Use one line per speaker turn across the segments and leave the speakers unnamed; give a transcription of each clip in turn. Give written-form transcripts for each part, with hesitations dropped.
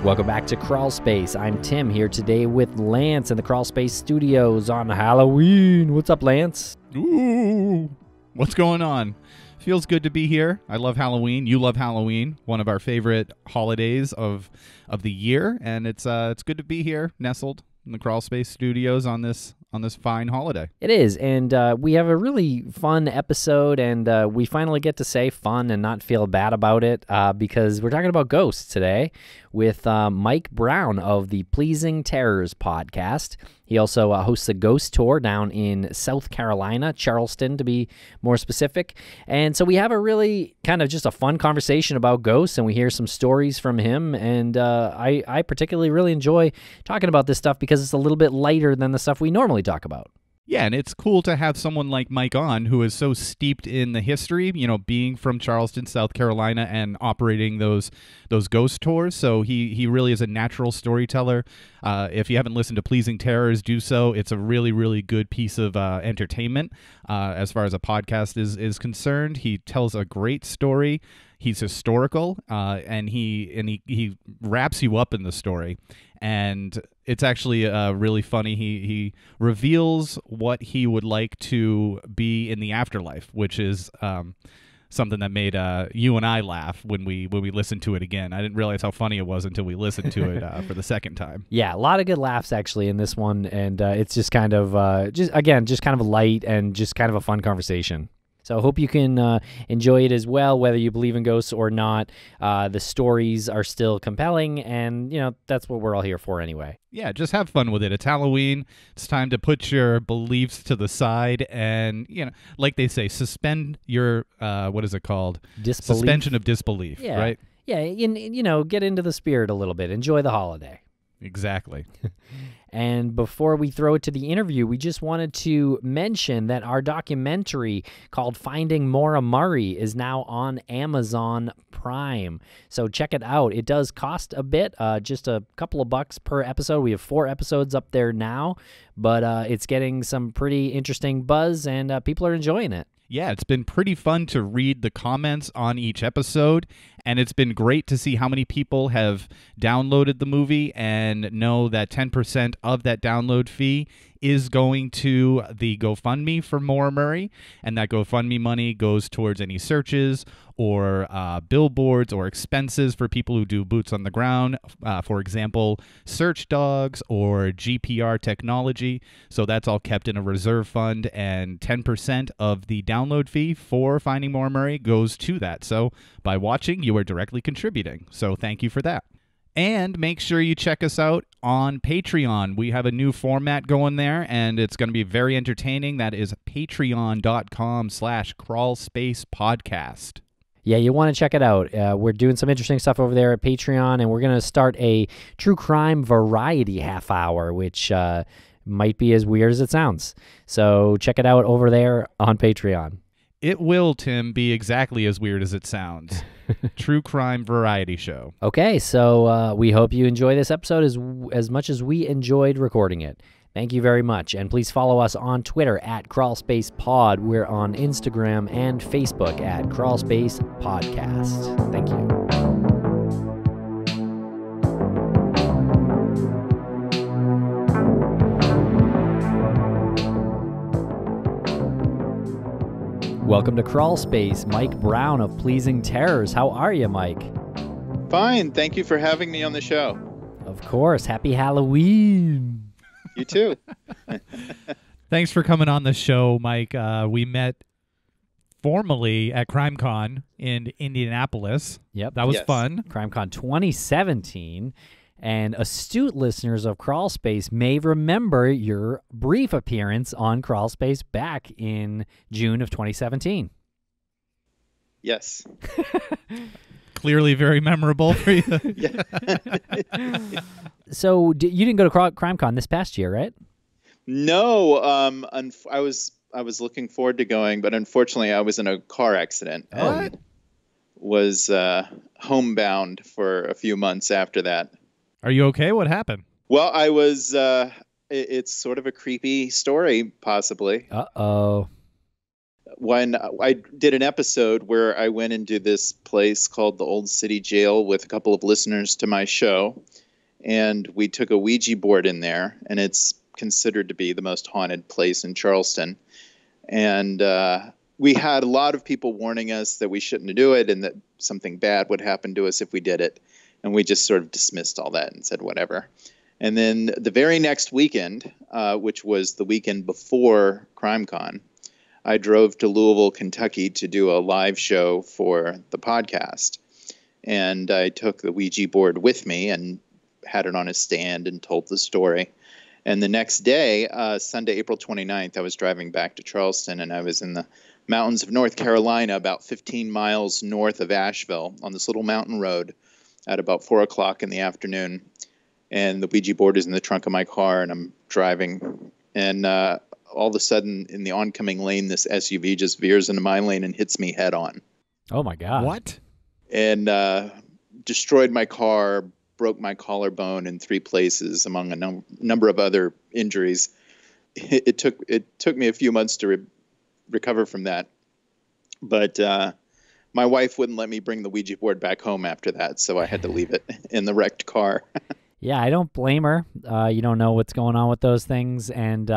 Welcome back to Crawlspace. I'm Tim here today with Lance in the Crawlspace studios on Halloween. What's up, Lance?
Ooh, what's going on? Feels good to be here. I love Halloween. You love Halloween, one of our favorite holidays of the year, and it's good to be here, nestled in the Crawlspace studios on this fine holiday.
It is, and we have a really fun episode, and we finally get to say fun and not feel bad about it because we're talking about ghosts today with Mike Brown of the Pleasing Terrors podcast. He also hosts a ghost tour down in South Carolina, Charleston to be more specific. And so we have a really kind of just a fun conversation about ghosts, and we hear some stories from him. And I particularly really enjoy talking about this stuff because it's a little bit lighter than the stuff we normally talk about.
Yeah, and it's cool to have someone like Mike on who is so steeped in the history, being from Charleston, South Carolina, and operating those ghost tours. So he really is a natural storyteller. If you haven't listened to Pleasing Terrors, do so. It's a really, really good piece of entertainment as far as a podcast is concerned. He tells a great story. He's historical, and he wraps you up in the story. And it's actually really funny. He reveals what he would like to be in the afterlife, which is something that made you and I laugh when we listened to it again. I didn't realize how funny it was until we listened to it for the second time.
Yeah, a lot of good laughs actually in this one, and it's just kind of just kind of light and just kind of a fun conversation. So I hope you can enjoy it as well, whether you believe in ghosts or not. The stories are still compelling, and, that's what we're all here for anyway.
Yeah, just have fun with it. It's Halloween. It's time to put your beliefs to the side and, like they say, suspend your, what is it called?
Disbelief.
Suspension of disbelief,
Yeah.
right?
Yeah, get into the spirit a little bit. Enjoy the holiday.
Exactly.
And before we throw it to the interview, we just wanted to mention that our documentary called Finding Maura Murray is now on Amazon Prime. So check it out. It does cost a bit, just a couple of bucks per episode. We have 4 episodes up there now, but it's getting some pretty interesting buzz, and people are enjoying it.
Yeah, it's been pretty fun to read the comments on each episode, and it's been great to see how many people have downloaded the movie and know that 10% of that download fee is going to the GoFundMe for Maura Murray, and that GoFundMe money goes towards any searches or billboards or expenses for people who do boots on the ground, for example, search dogs or GPR technology. So that's all kept in a reserve fund, and 10% of the download fee for Finding Maura Murray goes to that. So by watching, you are directly contributing. So thank you for that. And make sure you check us out on Patreon. We have a new format going there, and it's going to be very entertaining. That is patreon.com/crawlspacepodcast.
Yeah, you want to check it out. We're doing some interesting stuff over there at Patreon, and we're going to start a true crime variety half hour, which might be as weird as it sounds. So check it out over there on Patreon.
It will, Tim, be exactly as weird as it sounds. True crime variety show.
Okay, so we hope you enjoy this episode as much as we enjoyed recording it. Thank you very much, and please follow us on Twitter at CrawlspacePod. We're on Instagram and Facebook at Crawlspace Podcast. Thank you. Welcome to Crawlspace, Mike Brown of Pleasing Terrors. How are you, Mike?
Fine. Thank you for having me on the show.
Of course. Happy Halloween.
You too.
Thanks for coming on the show, Mike. We met formally at CrimeCon in Indianapolis.
Yep.
That was fun.
CrimeCon 2017. And astute listeners of Crawlspace may remember your brief appearance on Crawlspace back in June of 2017.
Yes.
Clearly very memorable for you.
Yeah.
So you didn't go to CrimeCon this past year, right?
No. I was looking forward to going, but unfortunately I was in a car accident and was homebound for a few months after that.
Are you okay? What happened?
Well, I was, it's sort of a creepy story, possibly.
Uh-oh.
when I did an episode where I went into this place called the Old City Jail with a couple of listeners to my show, and we took a Ouija board in there, and it's considered to be the most haunted place in Charleston. And we had a lot of people warning us that we shouldn't do it and that something bad would happen to us if we did it. And we just sort of dismissed all that and said, whatever. And then the very next weekend, which was the weekend before CrimeCon, I drove to Louisville, Kentucky to do a live show for the podcast. And I took the Ouija board with me and had it on a stand and told the story. And the next day, Sunday, April 29th, I was driving back to Charleston, and I was in the mountains of North Carolina, about 15 miles north of Asheville, on this little mountain road at about 4 o'clock in the afternoon. And the Ouija board is in the trunk of my car, and I'm driving. And all of a sudden, in the oncoming lane, this SUV just veers into my lane and hits me head on.
Oh, my God.
What?
And destroyed my car, broke my collarbone in 3 places, among a number of other injuries. It took me a few months to recover from that. But my wife wouldn't let me bring the Ouija board back home after that, so I had to leave it in the wrecked car.
Yeah, I don't blame her. You don't know what's going on with those things. And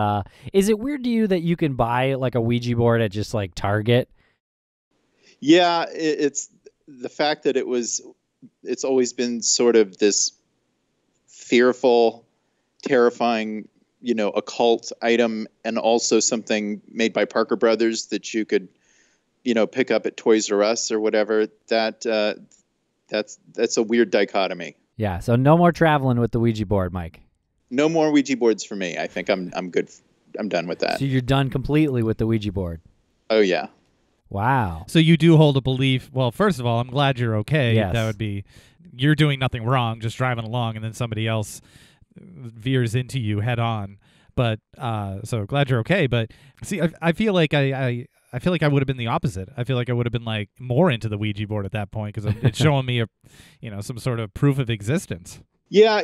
is it weird to you that you can buy like a Ouija board at just like Target?
Yeah, it's the fact that it's always been sort of this fearful, terrifying, occult item, and also something made by Parker Brothers that you could, pick up at Toys R Us or whatever. That's a weird dichotomy.
Yeah, so no more traveling with the Ouija board, Mike.
No more Ouija boards for me. I think I'm good. I'm done with that.
So you're done completely with the Ouija board.
Oh yeah.
Wow.
So you do hold a belief. Well, first of all, I'm glad you're okay.
Yes.
That would be, you're doing nothing wrong, just driving along, and then somebody else veers into you head on. But so glad you're okay. But see, I feel like I feel like I would have been the opposite. I feel like I would have been like more into the Ouija board at that point because it's showing me some sort of proof of existence.
Yeah,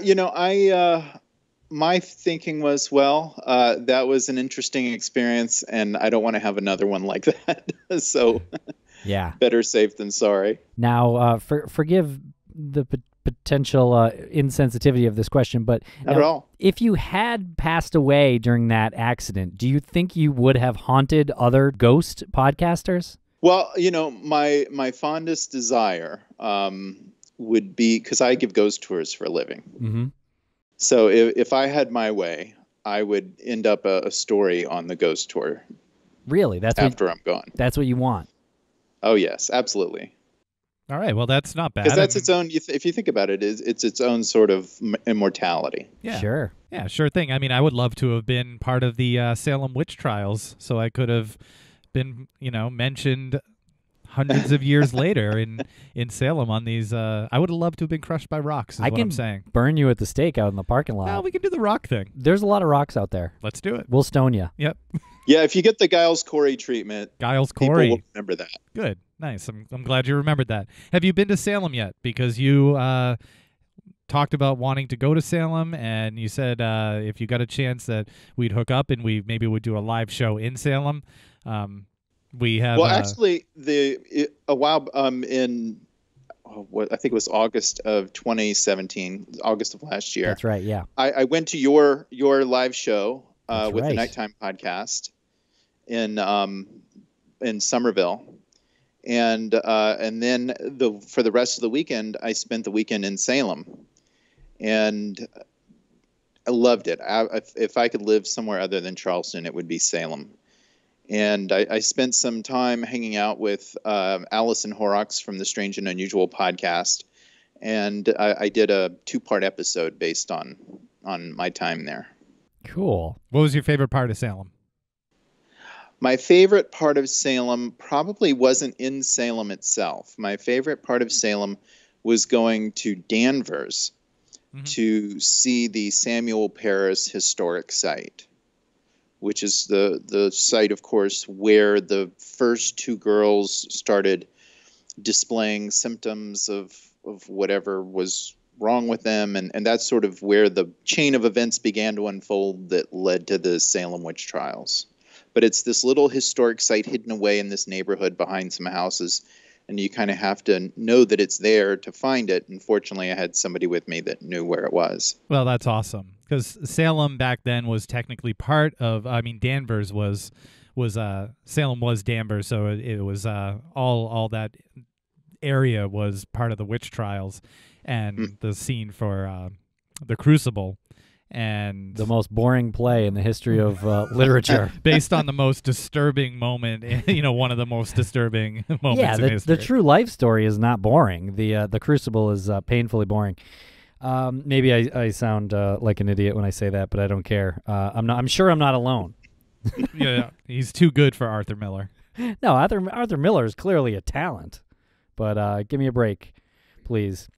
my thinking was, that was an interesting experience, and I don't want to have another one like that. So,
yeah,
better safe than sorry.
Now, forgive the potential insensitivity of this question, but
not at all.
If you had passed away during that accident, do you think you would have haunted other ghost podcasters?
Well, my fondest desire would be, because I give ghost tours for a living.
Mm-hmm.
So if I had my way, I would end up a story on the ghost tour.
Really?
After I'm gone.
That's what you want?
Oh, yes, absolutely.
All right. Well, that's not bad.
Because that's its own, if you think about it, it's its own sort of immortality.
Yeah.
Sure.
Yeah, sure thing. I mean, I would love to have been part of the Salem witch trials, so I could have been, mentioned hundreds of years later in Salem on these. I would have loved to have been crushed by rocks, is what I'm saying.
Burn you at the stake out in the parking lot.
No, we can do the rock thing.
There's a lot of rocks out there.
Let's do it.
We'll stone you.
Yep.
Yeah, if you get the Giles Corey treatment,
Giles Corey.
people will remember that.
Good. Nice. I'm glad you remembered that. Have you been to Salem yet? Because you talked about wanting to go to Salem, and you said if you got a chance that we'd hook up and we maybe would do a live show in Salem. We have.
Well, actually, a while in I think it was August of 2017, August of last year.
That's right. Yeah.
I went to your live show with
right.
the Nighttime Podcast in Somerville. And then for the rest of the weekend, I spent the weekend in Salem, and I loved it. If I could live somewhere other than Charleston, it would be Salem. And I spent some time hanging out with Allison Horrocks from the Strange and Unusual podcast, and I did a 2-part episode based on my time there.
Cool.
What was your favorite part of Salem?
My favorite part of Salem probably wasn't in Salem itself. My favorite part of Salem was going to Danvers to see the Samuel Paris Historic Site, which is the site, of course, where the first 2 girls started displaying symptoms of whatever was wrong with them. And that's sort of where the chain of events began to unfold that led to the Salem witch trials. but it's this little historic site hidden away in this neighborhood behind some houses. And you kind of have to know that it's there to find it. And fortunately, I had somebody with me that knew where it was.
Well, that's awesome, because Salem back then was technically part of. I mean, Danvers was Salem was Danvers, so it was all that area was part of the witch trials and the scene for the Crucible. And
the most boring play in the history of literature,
based on the most disturbing moment, one of the most disturbing moments in history.
The true life story is not boring. The Crucible is painfully boring. Maybe I sound like an idiot when I say that, but I don't care. I'm sure I'm not alone.
Yeah, he's too good for Arthur Miller.
No, Arthur Miller is clearly a talent, but give me a break, please.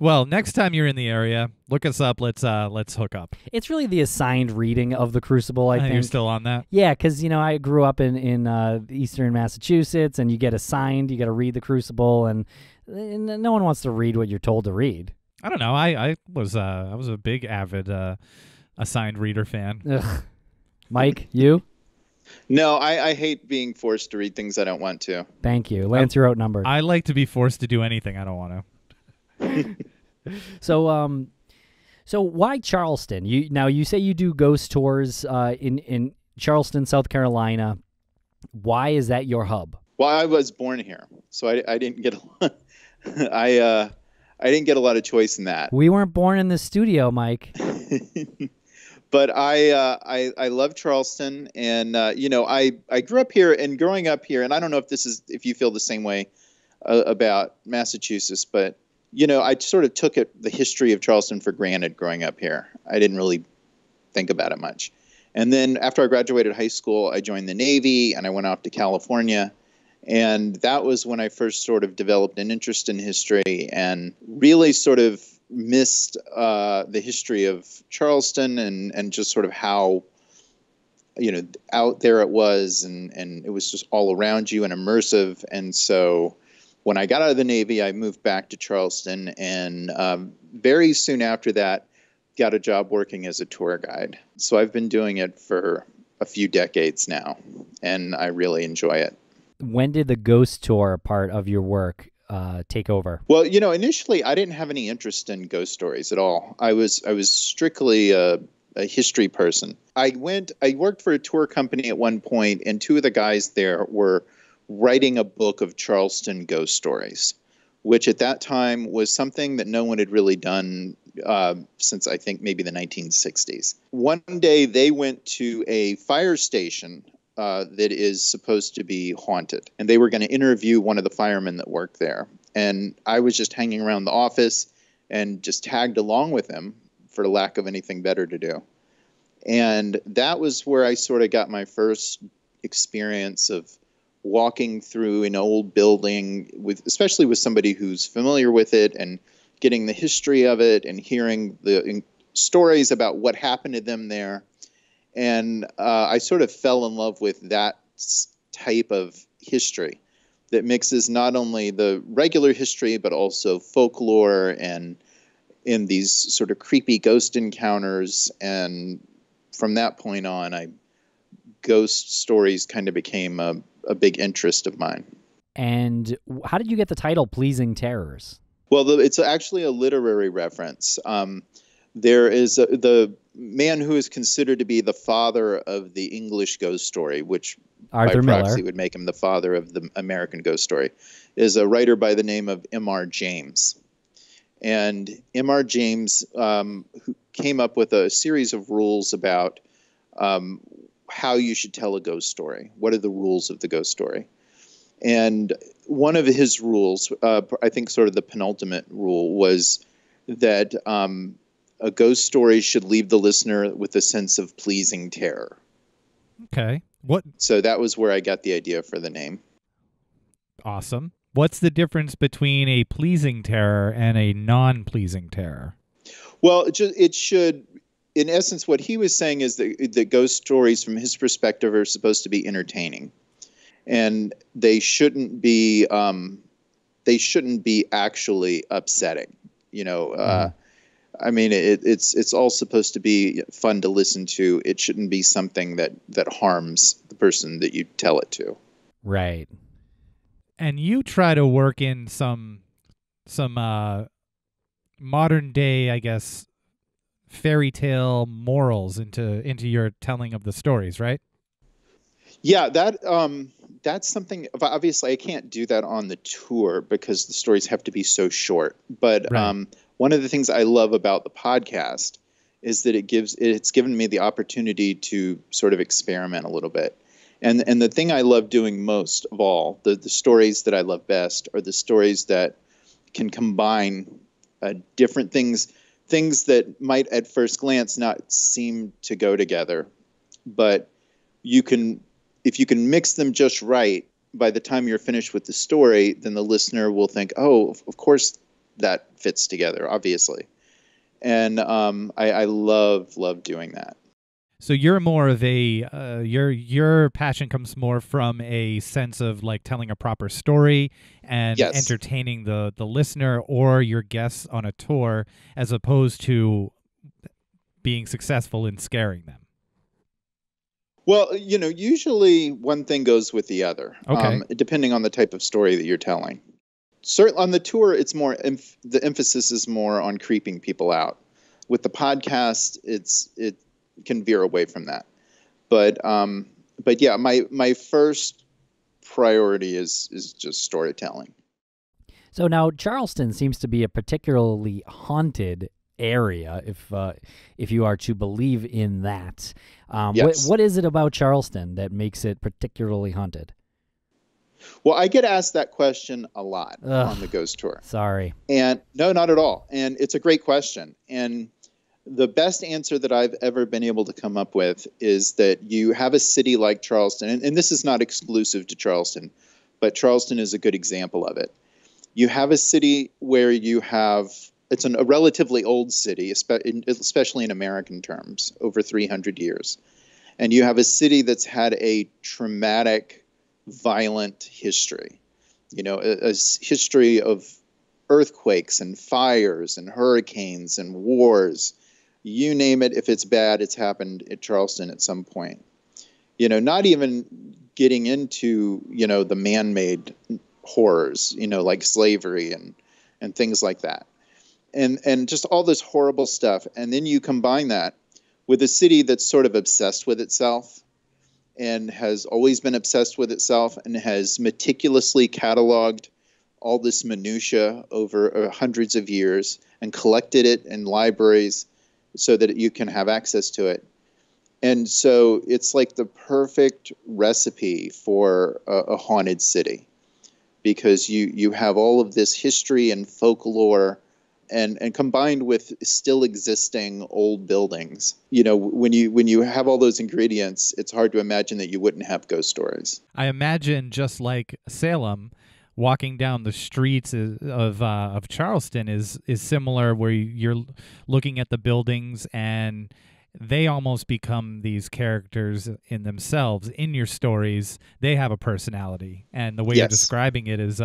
Well, next time you're in the area, look us up. Let's hook up.
It's really the assigned reading of the Crucible, I think.
You're still on that?
Yeah, because I grew up in eastern Massachusetts, and you get assigned. You got to read the Crucible, and no one wants to read what you're told to read.
I don't know. I was a big avid assigned reader fan.
Ugh. Mike, you?
No, I hate being forced to read things I don't want to.
Thank you. Lance, you're outnumbered.
I like to be forced to do anything I don't want to.
So why Charleston? You say you do ghost tours in Charleston, South Carolina. Why is that your hub?
Well, I was born here, so I didn't get I didn't get a lot of choice in that.
We weren't born in the studio, Mike.
But I love Charleston, and I grew up here, and growing up here, and I don't know if you feel the same way about Massachusetts, but I sort of took the history of Charleston for granted growing up here. I didn't really think about it much. And then after I graduated high school, I joined the Navy and I went off to California. And that was when I first sort of developed an interest in history and really sort of missed the history of Charleston and just sort of how, out there it was. And it was just all around you and immersive. And so when I got out of the Navy, I moved back to Charleston, and very soon after that, got a job working as a tour guide. So I've been doing it for a few decades now, and I really enjoy it.
When did the ghost tour part of your work take over?
Well, initially I didn't have any interest in ghost stories at all. I was strictly a history person. I worked for a tour company at one point, and two of the guys there were writing a book of Charleston ghost stories, which at that time was something that no one had really done since I think maybe the 1960s. One day they went to a fire station that is supposed to be haunted, and they were going to interview one of the firemen that worked there. And I was just hanging around the office and just tagged along with him for lack of anything better to do. And that was where I sort of got my first experience of walking through an old building, especially with somebody who's familiar with it, and getting the history of it and hearing the stories about what happened to them there. And I sort of fell in love with that type of history that mixes not only the regular history, but also folklore and in these sort of creepy ghost encounters. And from that point on, ghost stories kind of became a big interest of mine.
And how did you get the title Pleasing Terrors?
Well, it's actually a literary reference. There is the man who is considered to be the father of the English ghost story, which
Arthur
by proxy
Miller
would make him the father of the American ghost story, is a writer by the name of M.R. James. And M.R. James who came up with a series of rules about how you should tell a ghost story. What are the rules of the ghost story? And one of his rules, I think sort of the penultimate rule, was that a ghost story should leave the listener with a sense of pleasing terror.
Okay. What?
So that was where I got the idea for the name.
Awesome. What's the difference between a pleasing terror and a non-pleasing terror?
Well, it should, in essence, what he was saying is that the ghost stories from his perspective are supposed to be entertaining. And they shouldn't be actually upsetting. I mean, it's all supposed to be fun to listen to. It shouldn't be something that harms the person that you tell it to.
Right.
And you try to work in some modern day, I guess, fairy tale morals into your telling of the stories, right?
Yeah, that's something. Obviously, I can't do that on the tour because the stories have to be so short. But
Right.
One of the things I love about the podcast is that it's given me the opportunity to sort of experiment a little bit. And the thing I love doing most of all, the stories that I love best, are the stories that can combine different things that might at first glance not seem to go together, but if you can mix them just right, by the time you're finished with the story, then the listener will think, oh, of course that fits together, obviously. And I love doing that.
So you're more of a your passion comes more from a sense of like telling a proper story and
Yes.
entertaining the listener or your guests on a tour, as opposed to being successful in scaring them.
Well, usually one thing goes with the other,
Okay.
depending on the type of story that you're telling. Certainly on the tour, it's more the emphasis is more on creeping people out. With the podcast, it can veer away from that. But yeah, my first priority is just storytelling.
So now Charleston seems to be a particularly haunted area, if you are to believe in that.
Yes.
What is it about Charleston that makes it particularly haunted?
Well, I get asked that question a lot on the Ghost Tour.
Sorry.
And no, not at all. And it's a great question. And the best answer that I've ever been able to come up with is that you have a city like Charleston, and this is not exclusive to Charleston, but Charleston is a good example of it. You have a city where it's a relatively old city, especially in American terms, over 300 years. And you have a city that's had a traumatic, violent history, a history of earthquakes and fires and hurricanes and wars. You name it, if it's bad, it's happened at Charleston at some point. Not even getting into, the man-made horrors, like slavery and things like that. And just all this horrible stuff. And then you combine that with a city that's sort of obsessed with itself and has always been obsessed with itself and has meticulously cataloged all this minutia over hundreds of years and collected it in libraries so that you can have access to it. And so it's like the perfect recipe for a haunted city, because you have all of this history and folklore and combined with still existing old buildings. When you have all those ingredients, it's hard to imagine that you wouldn't have ghost stories.
I imagine, just like Salem, walking down the streets of Charleston is similar, where you're looking at the buildings and they almost become these characters in themselves. In your stories, they have a personality, and the way you're describing it is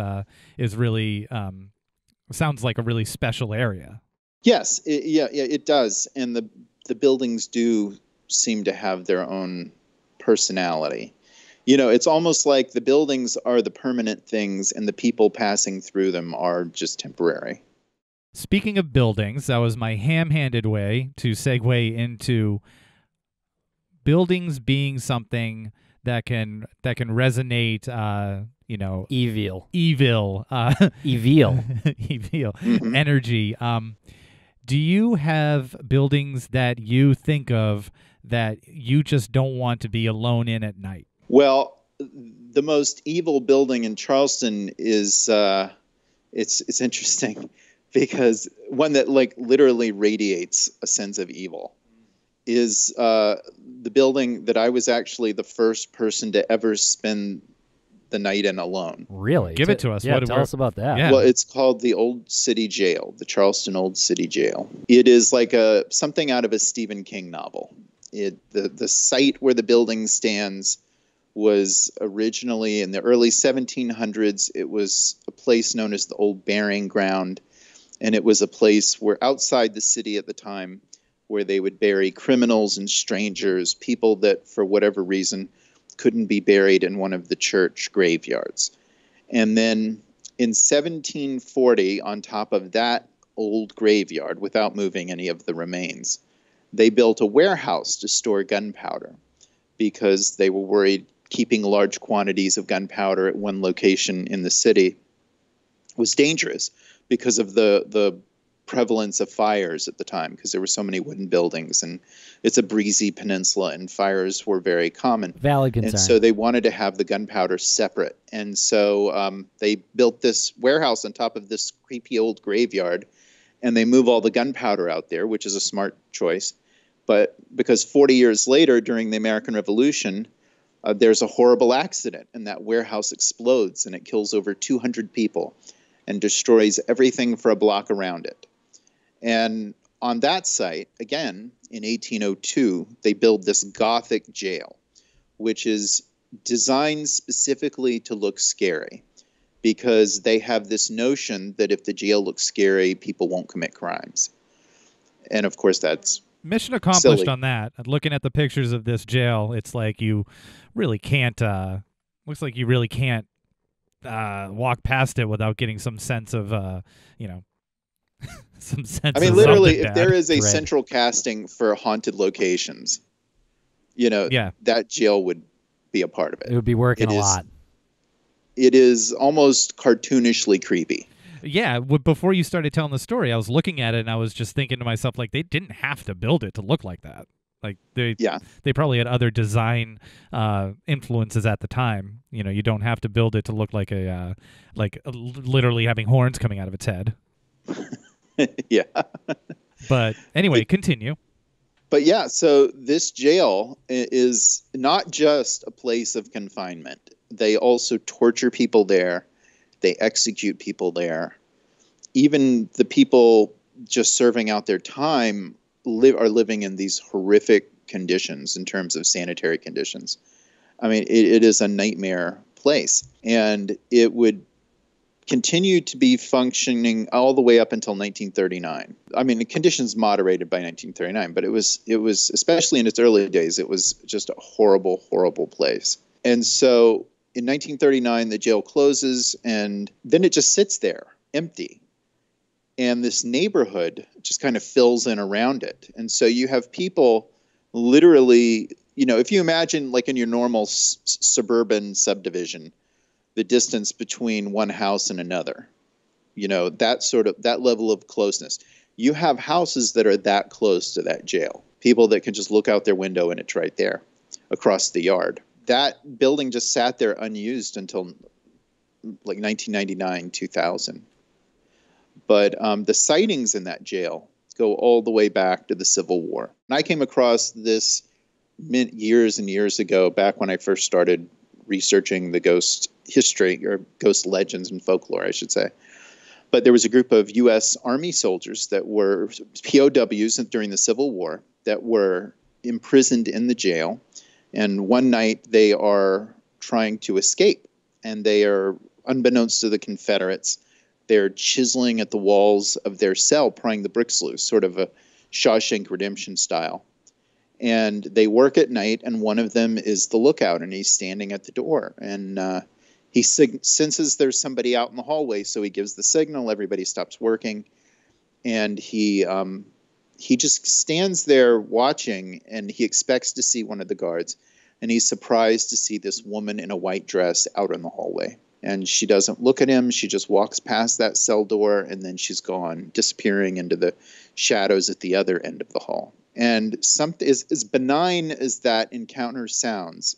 really sounds like a really special area.
Yes, it does, and the buildings do seem to have their own personality. It's almost like the buildings are the permanent things, and the people passing through them are just temporary.
Speaking of buildings, that was my ham-handed way to segue into buildings being something that can resonate.
Evil
evil energy. Do you have buildings that you think of that you just don't want to be alone in at night?
Well, the most evil building in Charleston is it's interesting because one that literally radiates a sense of evil is the building that I was actually the first person to ever spend the night in alone.
Really?
Give it to us.
Yeah, tell us about that.
Yeah.
Well, it's called the Old City Jail, the Charleston Old City Jail. It is like something out of a Stephen King novel. The site where the building stands was originally in the early 1700s. It was a place known as the Old Burying Ground, and it was a place where outside the city at the time where they would bury criminals and strangers, people that for whatever reason couldn't be buried in one of the church graveyards. And then in 1740, on top of that old graveyard, without moving any of the remains, they built a warehouse to store gunpowder because they were worried keeping large quantities of gunpowder at one location in the city was dangerous because of the prevalence of fires at the time, because there were so many wooden buildings and it's a breezy peninsula and fires were very common.
Valid concern.
And so they wanted to have the gunpowder separate. And so they built this warehouse on top of this creepy old graveyard, and they move all the gunpowder out there, which is a smart choice. But because 40 years later, during the American Revolution, there's a horrible accident, and that warehouse explodes, and it kills over 200 people and destroys everything for a block around it. And on that site, again, in 1802, they build this Gothic jail, which is designed specifically to look scary, because they have this notion that if the jail looks scary, people won't commit crimes. And of course, that's
mission accomplished
silly.
on that. Looking at the pictures of this jail, it's like you really can't. Looks like you really can't walk past it without getting some sense of, some sense.
I mean,
of
literally,
something
if there
bad.
is a
Dread.
central casting for haunted locations,
Yeah.
that jail would be a part of
It
it.
would be working
It
a
is-
lot.
It is almost cartoonishly creepy.
Yeah, before you started telling the story, I was looking at it and I was just thinking to myself, like, they didn't have to build it to look like that. Like they probably had other design influences at the time. You don't have to build it to look like literally having horns coming out of its head.
Yeah.
But anyway, continue.
But yeah, so this jail is not just a place of confinement. They also torture people there. They execute people there. Even the people just serving out their time are living in these horrific conditions in terms of sanitary conditions. I mean, it is a nightmare place. And it would continue to be functioning all the way up until 1939. I mean, the conditions moderated by 1939, but it was especially in its early days, it was just a horrible, horrible place. And so in 1939, the jail closes, and then it just sits there empty. And this neighborhood just kind of fills in around it. And so you have people literally, if you imagine like in your normal suburban subdivision, the distance between one house and another, that level of closeness. You have houses that are that close to that jail, people that can just look out their window and it's right there across the yard. That building just sat there unused until like 1999, 2000. But the sightings in that jail go all the way back to the Civil War. And I came across this years and years ago, back when I first started researching the ghost history, or ghost legends and folklore, I should say. But there was a group of U.S. Army soldiers that were POWs during the Civil War that were imprisoned in the jail. And one night they are trying to escape, and they are, unbeknownst to the Confederates, they're chiseling at the walls of their cell, prying the bricks loose, sort of a Shawshank Redemption style. And they work at night, and one of them is the lookout, and he's standing at the door. And he senses there's somebody out in the hallway, so he gives the signal. Everybody stops working, and he just stands there watching, and he expects to see one of the guards, and he's surprised to see this woman in a white dress out in the hallway. And she doesn't look at him. She just walks past that cell door, and then she's gone, disappearing into the shadows at the other end of the hall. And something as benign as that encounter sounds,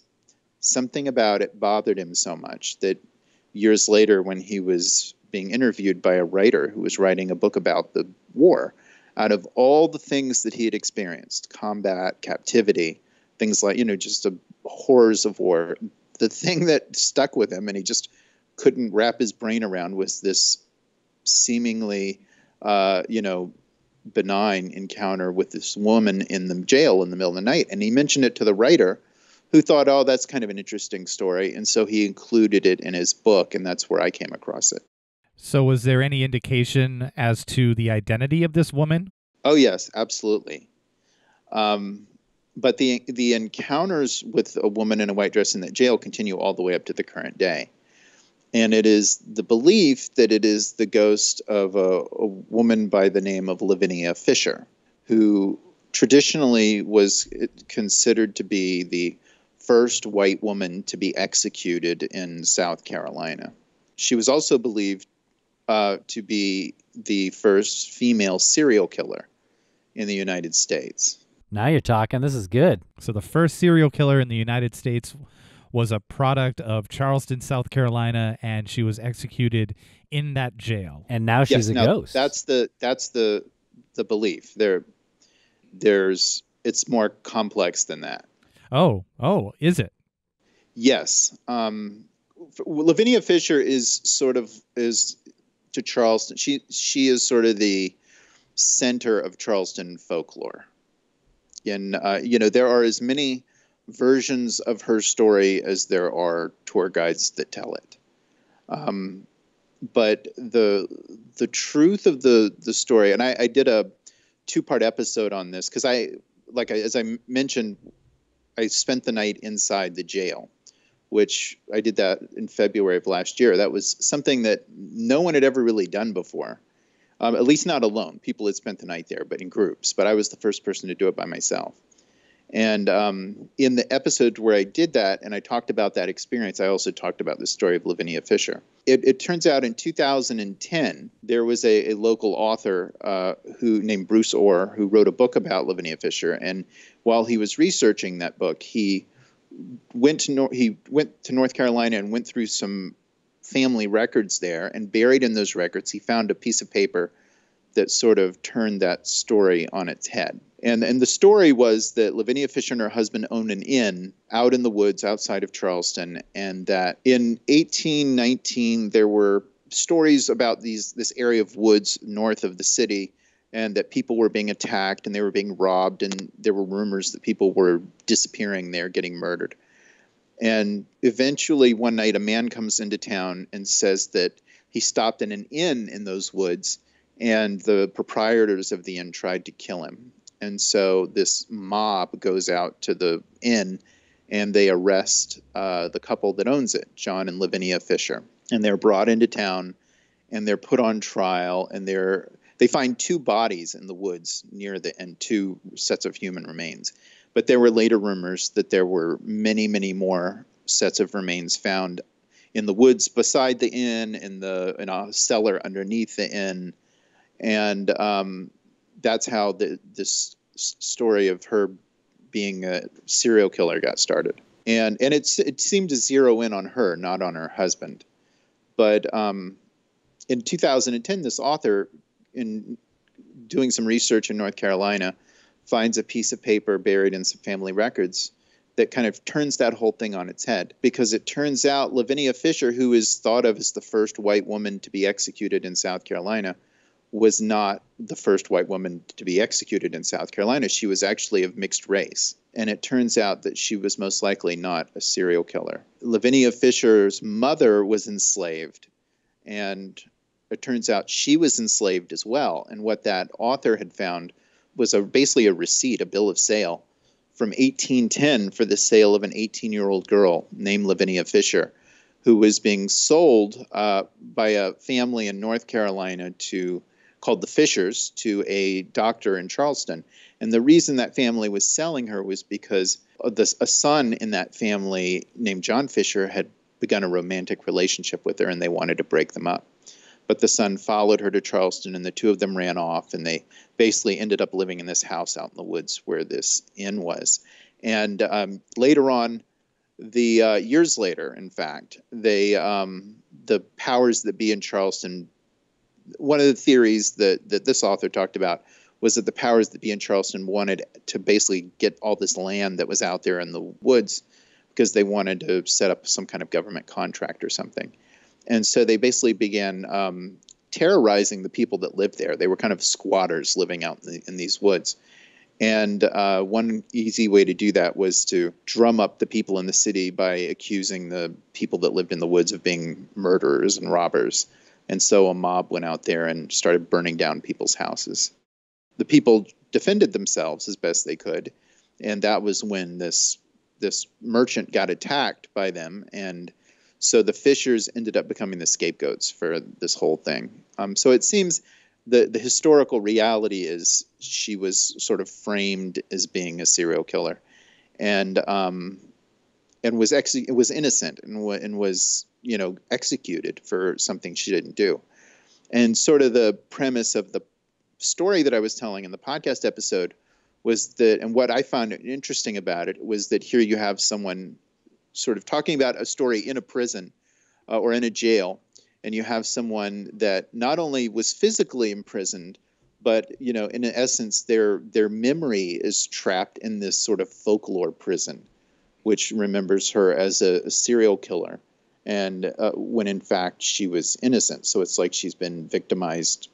something about it bothered him so much that years later, when he was being interviewed by a writer who was writing a book about the war, out of all the things that he had experienced, combat, captivity, things like, just the horrors of war, the thing that stuck with him and he just couldn't wrap his brain around was this seemingly, benign encounter with this woman in the jail in the middle of the night. And he mentioned it to the writer, who thought, oh, that's kind of an interesting story. And so he included it in his book, and that's where I came across it.
So was there any indication as to the identity of this woman?
Oh, yes, absolutely. But the encounters with a woman in a white dress in that jail continue all the way up to the current day. And it is the belief that it is the ghost of a woman by the name of Lavinia Fisher, who traditionally was considered to be the first white woman to be executed in South Carolina. She was also believed to be the first female serial killer in the United States.
Now you're talking. This is good.
So the first serial killer in the United States was a product of Charleston, South Carolina, and she was executed in that jail.
And now she's a ghost.
That's the belief. It's more complex than that.
Oh, is it?
Yes. Lavinia Fisher is to Charleston. She is sort of the center of Charleston folklore. And there are as many versions of her story as there are tour guides that tell it. But the truth of the story, and I did a 2-part episode on this because as I mentioned, I spent the night inside the jail, which I did that in February of last year. That was something that no one had ever really done before, at least not alone. People had spent the night there, but in groups. But I was the first person to do it by myself. And in the episode where I did that and I talked about that experience, I also talked about the story of Lavinia Fisher. It turns out in 2010, there was a local author named Bruce Orr who wrote a book about Lavinia Fisher. And while he was researching that book, he went to North Carolina and went through some family records there. And buried in those records, he found a piece of paper that sort of turned that story on its head. And the story was that Lavinia Fisher and her husband owned an inn out in the woods outside of Charleston, and that in 1819 there were stories about this area of woods north of the city, and that people were being attacked and they were being robbed, and there were rumors that people were disappearing there, getting murdered. And eventually one night a man comes into town and says that he stopped in an inn in those woods, and the proprietors of the inn tried to kill him. And so this mob goes out to the inn and they arrest the couple that owns it, John and Lavinia Fisher. And they're brought into town and they're put on trial, and they find 2 bodies in the woods near the end, 2 sets of human remains. But there were later rumors that there were many, many more sets of remains found in the woods beside the inn, in a cellar underneath the inn. And that's how this story of her being a serial killer got started. And it seemed to zero in on her, not on her husband. But in 2010, this author, in doing some research in North Carolina, finds a piece of paper buried in some family records that kind of turns that whole thing on its head. Because it turns out Lavinia Fisher, who is thought of as the first white woman to be executed in South Carolina, was not the first white woman to be executed in South Carolina. She was actually of mixed race. And it turns out that she was most likely not a serial killer. Lavinia Fisher's mother was enslaved, and it turns out she was enslaved as well. And what that author had found was basically a receipt, a bill of sale from 1810 for the sale of an 18-year-old girl named Lavinia Fisher, who was being sold by a family in North Carolina called the Fishers to a doctor in Charleston. And the reason that family was selling her was because a son in that family named John Fisher had begun a romantic relationship with her, and they wanted to break them up. But the son followed her to Charleston, and the 2 of them ran off, and they basically ended up living in this house out in the woods where this inn was. And later on, years later, in fact, the powers that be in Charleston, one of the theories that this author talked about was that the powers that be in Charleston wanted to basically get all this land that was out there in the woods because they wanted to set up some kind of government contract or something. And so they basically began terrorizing the people that lived there. They were kind of squatters living out in these woods. And one easy way to do that was to drum up the people in the city by accusing the people that lived in the woods of being murderers and robbers. And so a mob went out there and started burning down people's houses. The people defended themselves as best they could. And that was when this merchant got attacked by them, and so the Fishers ended up becoming the scapegoats for this whole thing. So it seems the historical reality is she was sort of framed as being a serial killer, and was innocent and was executed for something she didn't do. And sort of the premise of the story that I was telling in the podcast episode was that, and what I found interesting about it was that here you have someone sort of talking about a story in a prison or in a jail, and you have someone that not only was physically imprisoned, but in essence their memory is trapped in this sort of folklore prison, which remembers her as a serial killer, and when in fact she was innocent. So it's like she's been victimized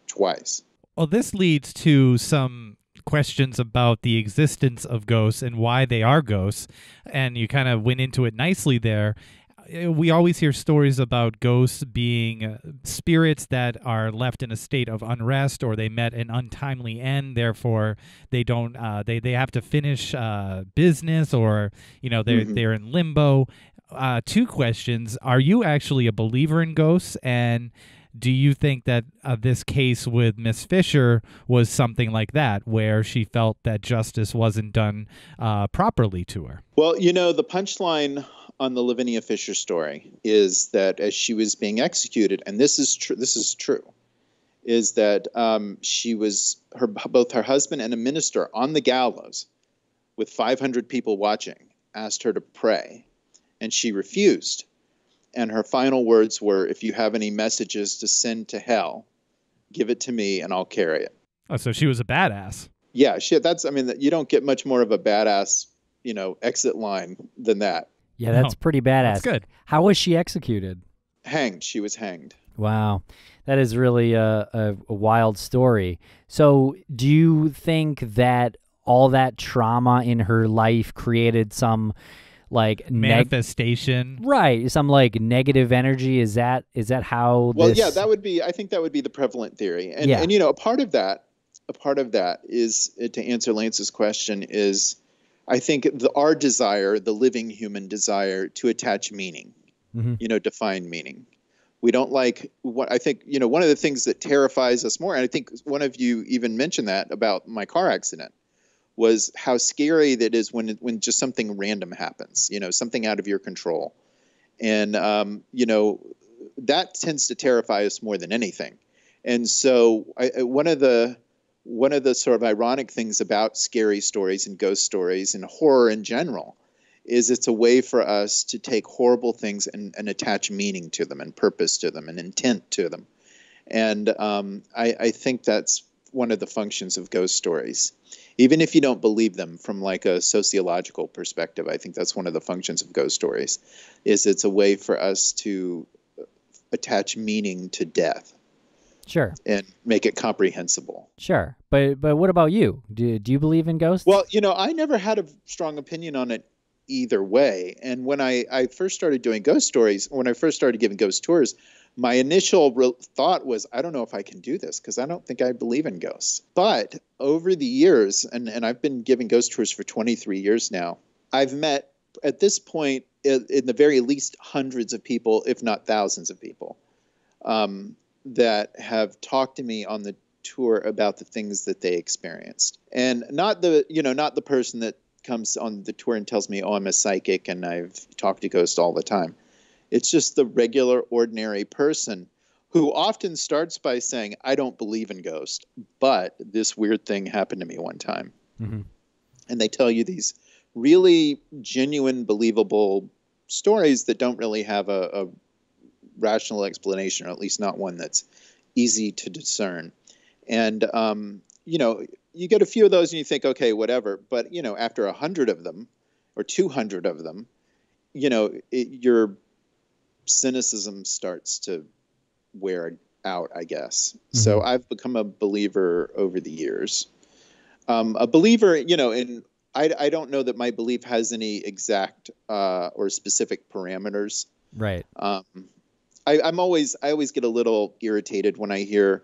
twice.
Well, this leads to some questions about the existence of ghosts and why they are ghosts, and you kind of went into it nicely there. We always hear stories about ghosts being spirits that are left in a state of unrest, or they met an untimely end, therefore they don't they have to finish business, or they're in limbo. Two questions: are you actually a believer in ghosts, and do you think that this case with Miss Fisher was something like that, where she felt that justice wasn't done properly to her?
Well, the punchline on the Lavinia Fisher story is that as she was being executed, and this is true, is that both her husband and a minister on the gallows with 500 people watching asked her to pray, and she refused. And her final words were, "If you have any messages to send to hell, give it to me and I'll carry it."
Oh, so she was a badass.
Yeah, you don't get much more of a badass, exit line than that.
Yeah, that's pretty badass.
That's good.
How was she executed?
Hanged. She was hanged.
Wow. That is really a wild story. So do you think that all that trauma in her life created some
manifestation,
right? Some negative energy. Is that how?
Well, yeah, I think that would be the prevalent theory, and a part of that is, to answer Lance's question, is I think our desire, the living human desire, to attach meaning, define meaning. We don't like what I think. One of the things that terrifies us more, and I think one of you even mentioned that about my car accident, was how scary that is when just something random happens, something out of your control. And, that tends to terrify us more than anything. And so one of the sort of ironic things about scary stories and ghost stories and horror in general is it's a way for us to take horrible things and attach meaning to them and purpose to them and intent to them. And I think that's one of the functions of ghost stories. Even if you don't believe them from a sociological perspective, I think that's one of the functions of ghost stories, is it's a way for us to attach meaning to death.
Sure.
And make it comprehensible.
Sure. But what about you? Do you believe in ghosts?
Well, I never had a strong opinion on it either way. And when I first started doing ghost stories, when I first started giving ghost tours, my initial thought was, I don't know if I can do this because I don't think I believe in ghosts. But over the years, and I've been giving ghost tours for 23 years now, I've met, at this point, in the very least hundreds of people, if not thousands of people, that have talked to me on the tour about the things that they experienced. And not the person that comes on the tour and tells me, oh, I'm a psychic and I've talked to ghosts all the time. It's just the regular, ordinary person who often starts by saying, I don't believe in ghosts, but this weird thing happened to me one time.
Mm-hmm.
And they tell you these really genuine, believable stories that don't really have a rational explanation, or at least not one that's easy to discern. And, you get a few of those and you think, okay, whatever. But, after 100 of them or 200 of them, your cynicism starts to wear out, I guess. Mm-hmm. So I've become a believer over the years. A believer, and I don't know that my belief has any exact or specific parameters.
Right.
I always get a little irritated when I hear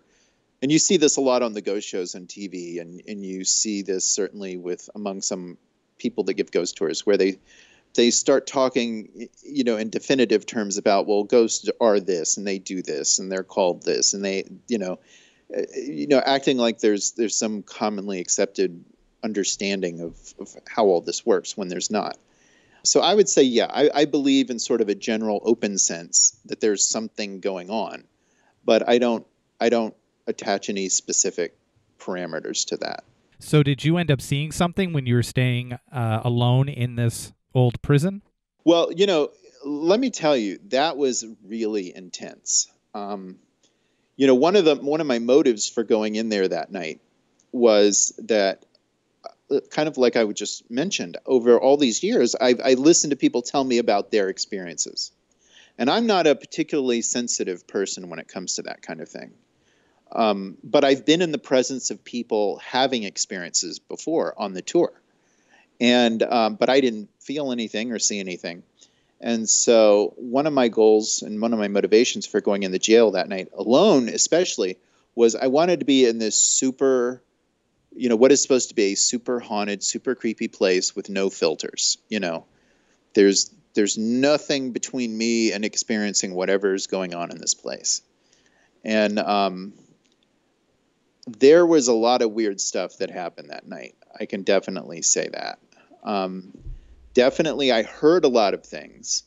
And you see this a lot on the ghost shows on TV, and you see this certainly among some people that give ghost tours, where they start talking, in definitive terms about, well, ghosts are this, and they do this, and they're called this, and they, acting like there's some commonly accepted understanding of how all this works when there's not. So I would say, yeah, I believe in sort of a general open sense that there's something going on, but I don't attach any specific parameters to that.
So did you end up seeing something when you were staying alone in this old prison?
Well, let me tell you, that was really intense. One of my motives for going in there that night was that, kind of like I just mentioned, over all these years, I listened to people tell me about their experiences. And I'm not a particularly sensitive person when it comes to that kind of thing. But I've been in the presence of people having experiences before on the tour. But I didn't feel anything or see anything. And so one of my goals and one of my motivations for going in the jail that night, alone especially, was I wanted to be in this super, what is supposed to be a super haunted, super creepy place with no filters. There's nothing between me and experiencing whatever is going on in this place. And there was a lot of weird stuff that happened that night. I can definitely say that. Definitely, I heard a lot of things.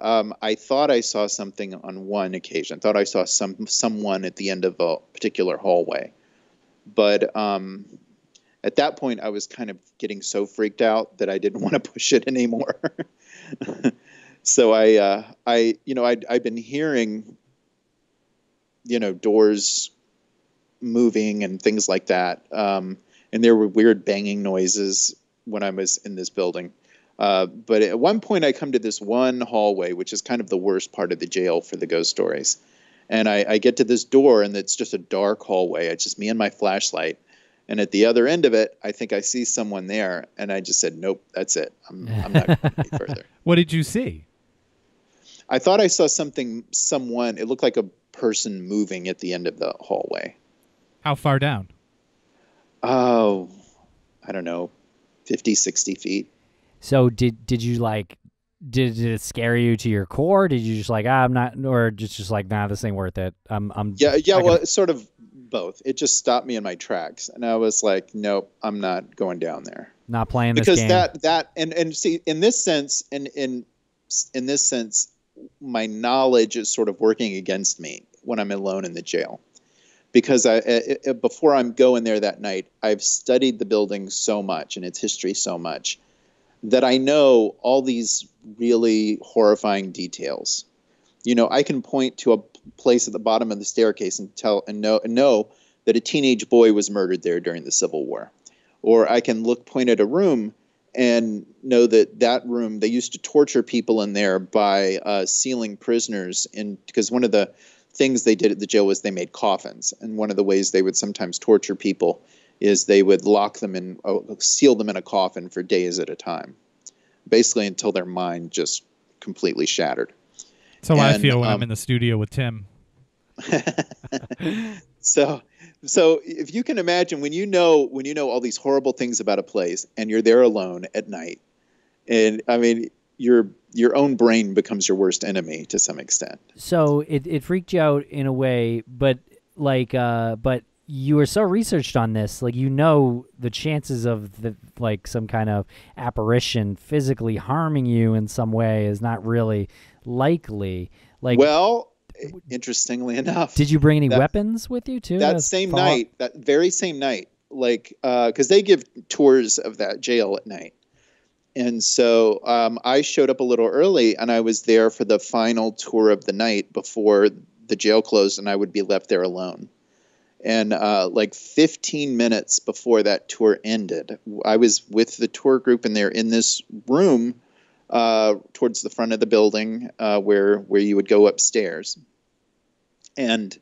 I thought I saw something on one occasion. I thought I saw someone at the end of a particular hallway. But at that point, I was kind of getting so freaked out that I didn't want to push it anymore. So I'd been hearing, doors moving and things like that. And there were weird banging noises when I was in this building. But at one point I come to this one hallway, which is kind of the worst part of the jail for the ghost stories. And I get to this door, and it's just a dark hallway. It's just me and my flashlight. And at the other end of it, I think I see someone there. And I just said, nope, that's it. I'm not going any further.
What did you see?
I thought I saw someone, it looked like a person moving at the end of the hallway.
How far down?
Oh, I don't know, 50, 60 feet.
So did you did it scare you to your core? Did you just I'm not, or just like, nah, this ain't worth it.
Well, it's sort of both. It just stopped me in my tracks, and I was like, nope, I'm not going down there.
Not playing this
because
game.
that and see, in this sense, in this sense, my knowledge is sort of working against me when I'm alone in the jail. Because before I'm going there that night, I've studied the building so much and its history so much that I know all these really horrifying details. I can point to a place at the bottom of the staircase and know that a teenage boy was murdered there during the Civil War. Or I can point at a room and know that room, they used to torture people in there by sealing prisoners in, because one of the things they did at the jail was they made coffins. And one of the ways they would sometimes torture people is they would lock them in, seal them in a coffin for days at a time, basically until their mind just completely shattered.
So I feel when I'm in the studio with Tim.
So if you can imagine, when you know all these horrible things about a place and you're there alone at night, and I mean, your own brain becomes your worst enemy to some extent.
So it freaked you out in a way, but but you were so researched on this, the chances of some kind of apparition physically harming you in some way is not really likely. Well,
interestingly enough,
did you bring any weapons with you too?
That very same night, because they give tours of that jail at night. And so I showed up a little early, and I was there for the final tour of the night before the jail closed, and I would be left there alone. And 15 minutes before that tour ended, I was with the tour group, and they're in this room towards the front of the building where you would go upstairs. And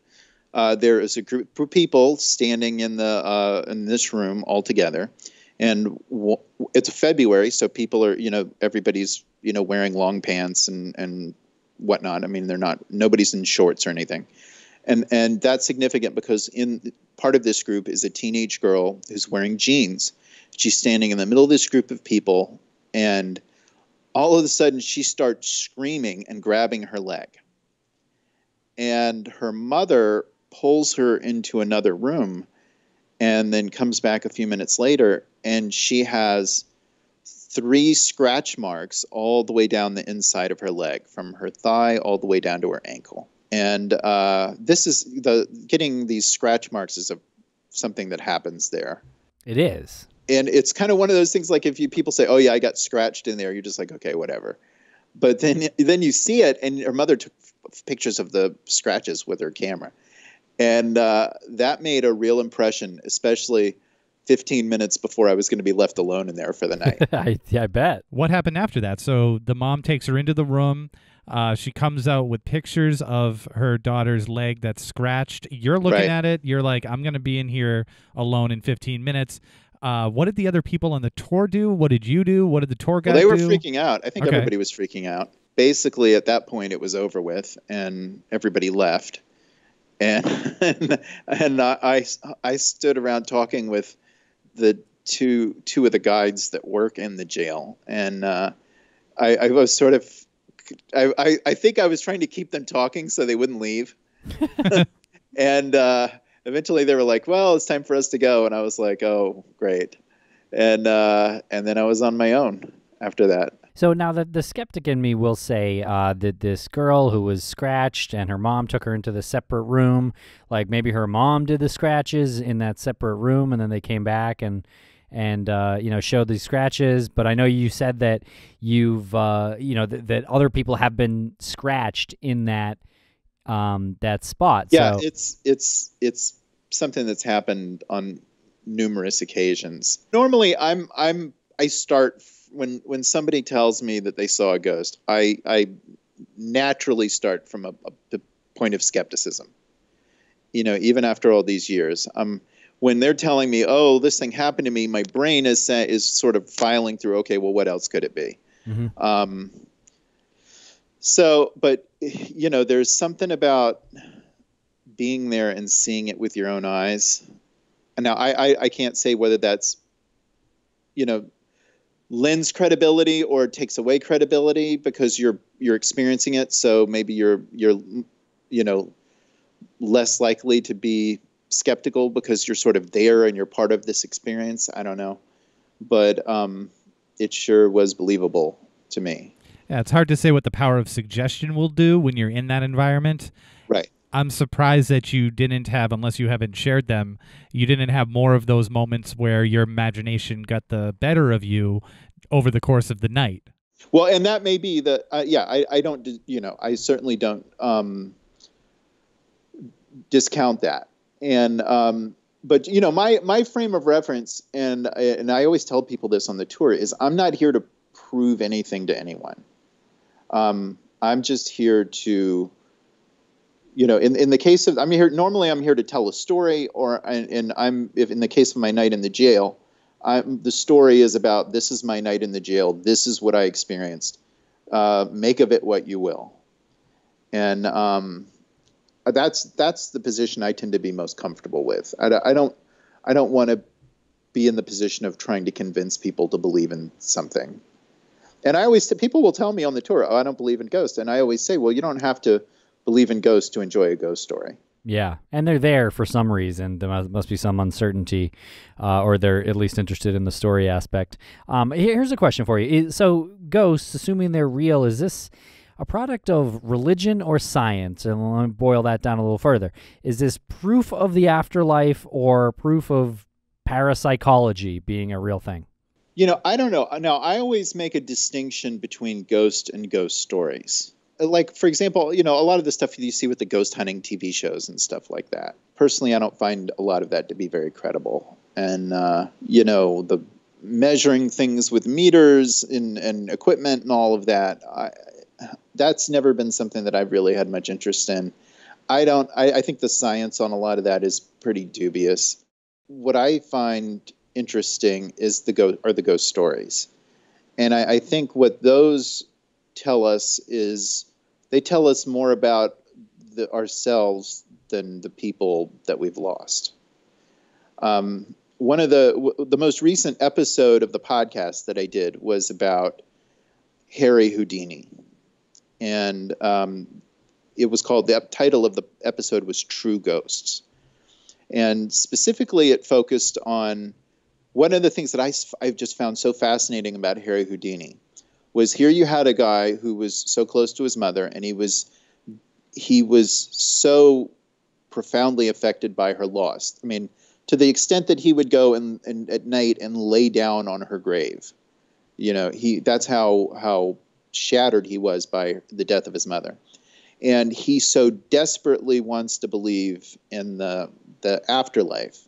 there is a group of people standing in this room all together. And it's February, so people are, everybody's, wearing long pants and whatnot. I mean, nobody's in shorts or anything. And that's significant because in part of this group is a teenage girl who's wearing jeans. She's standing in the middle of this group of people, and all of a sudden she starts screaming and grabbing her leg. And her mother pulls her into another room and then comes back a few minutes later, and she has 3 scratch marks all the way down the inside of her leg, from her thigh all the way down to her ankle. And getting these scratch marks is something that happens there.
It is.
And it's kind of one of those things, like if people say, oh yeah, I got scratched in there, you're just like, okay, whatever. But then you see it, and her mother took pictures of the scratches with her camera. And that made a real impression, especially 15 minutes before I was going to be left alone in there for the night.
I bet.
What happened after that? So the mom takes her into the room. She comes out with pictures of her daughter's leg that's scratched. You're looking at it. You're like, I'm going to be in here alone in 15 minutes. What did the other people on the tour do? What did you do? What did the tour guide do?
They were freaking out. I think everybody was freaking out. Basically, at that point, it was over with, and everybody left. And I stood around talking with the two of the guides that work in the jail, and I was sort of, I think I was trying to keep them talking so they wouldn't leave. And eventually they were like, well, it's time for us to go. And I was like, oh, great. And then I was on my own after that.
So now the skeptic in me will say that this girl who was scratched and her mom took her into the separate room, like maybe her mom did the scratches in that separate room, and then they came back and showed these scratches. But I know you said that you've that other people have been scratched in that spot.
Yeah,
so.
it's something that's happened on numerous occasions. Normally, I start when somebody tells me that they saw a ghost, I naturally start from a point of skepticism. Even after all these years, when they're telling me, "Oh, this thing happened to me," my brain is sort of filing through. Okay, well, what else could it be? Mm-hmm. But there's something about being there and seeing it with your own eyes. And now I can't say whether that's lends credibility or takes away credibility because you're experiencing it. So maybe you're less likely to be skeptical because you're sort of there and you're part of this experience. I don't know, but it sure was believable to me.
Yeah, it's hard to say what the power of suggestion will do when you're in that environment.
Right.
I'm surprised that you didn't have, unless you haven't shared them, you didn't have more of those moments where your imagination got the better of you over the course of the night.
Well, and that may be I don't, I certainly don't discount that. And, but my frame of reference, and I always tell people this on the tour, is I'm not here to prove anything to anyone. I'm just here to, in the case of, normally I'm here to tell a story, if in the case of my night in the jail, the story is about, this is my night in the jail. This is what I experienced. Make of it what you will. And, that's the position I tend to be most comfortable with. I don't want to be in the position of trying to convince people to believe in something. And people will tell me on the tour, "Oh, I don't believe in ghosts." And I always say, well, you don't have to believe in ghosts to enjoy a ghost story.
Yeah, and they're there for some reason. There must be some uncertainty, or they're at least interested in the story aspect. Here's a question for you. So ghosts, assuming they're real, is this a product of religion or science? And let me boil that down a little further. Is this proof of the afterlife or proof of parapsychology being a real thing?
I don't know. Now, I always make a distinction between ghost and ghost stories. Like, for example, a lot of the stuff you see with the ghost hunting TV shows and stuff like that. Personally, I don't find a lot of that to be very credible. And, the measuring things with meters and equipment and all of that, that's never been something that I've really had much interest in. I think the science on a lot of that is pretty dubious. What I find interesting is the ghost stories. And I think what those tell us is they tell us more about ourselves than the people that we've lost. One of the most recent episode of the podcast that I did was about Harry Houdini, and it was called, the title of the episode was True Ghosts, and specifically it focused on one of the things that I've just found so fascinating about Harry Houdini was, here you had a guy who was so close to his mother, and he was so profoundly affected by her loss. I mean, to the extent that he would go and at night and lay down on her grave. You know, that's how shattered he was by the death of his mother. And he so desperately wants to believe in the afterlife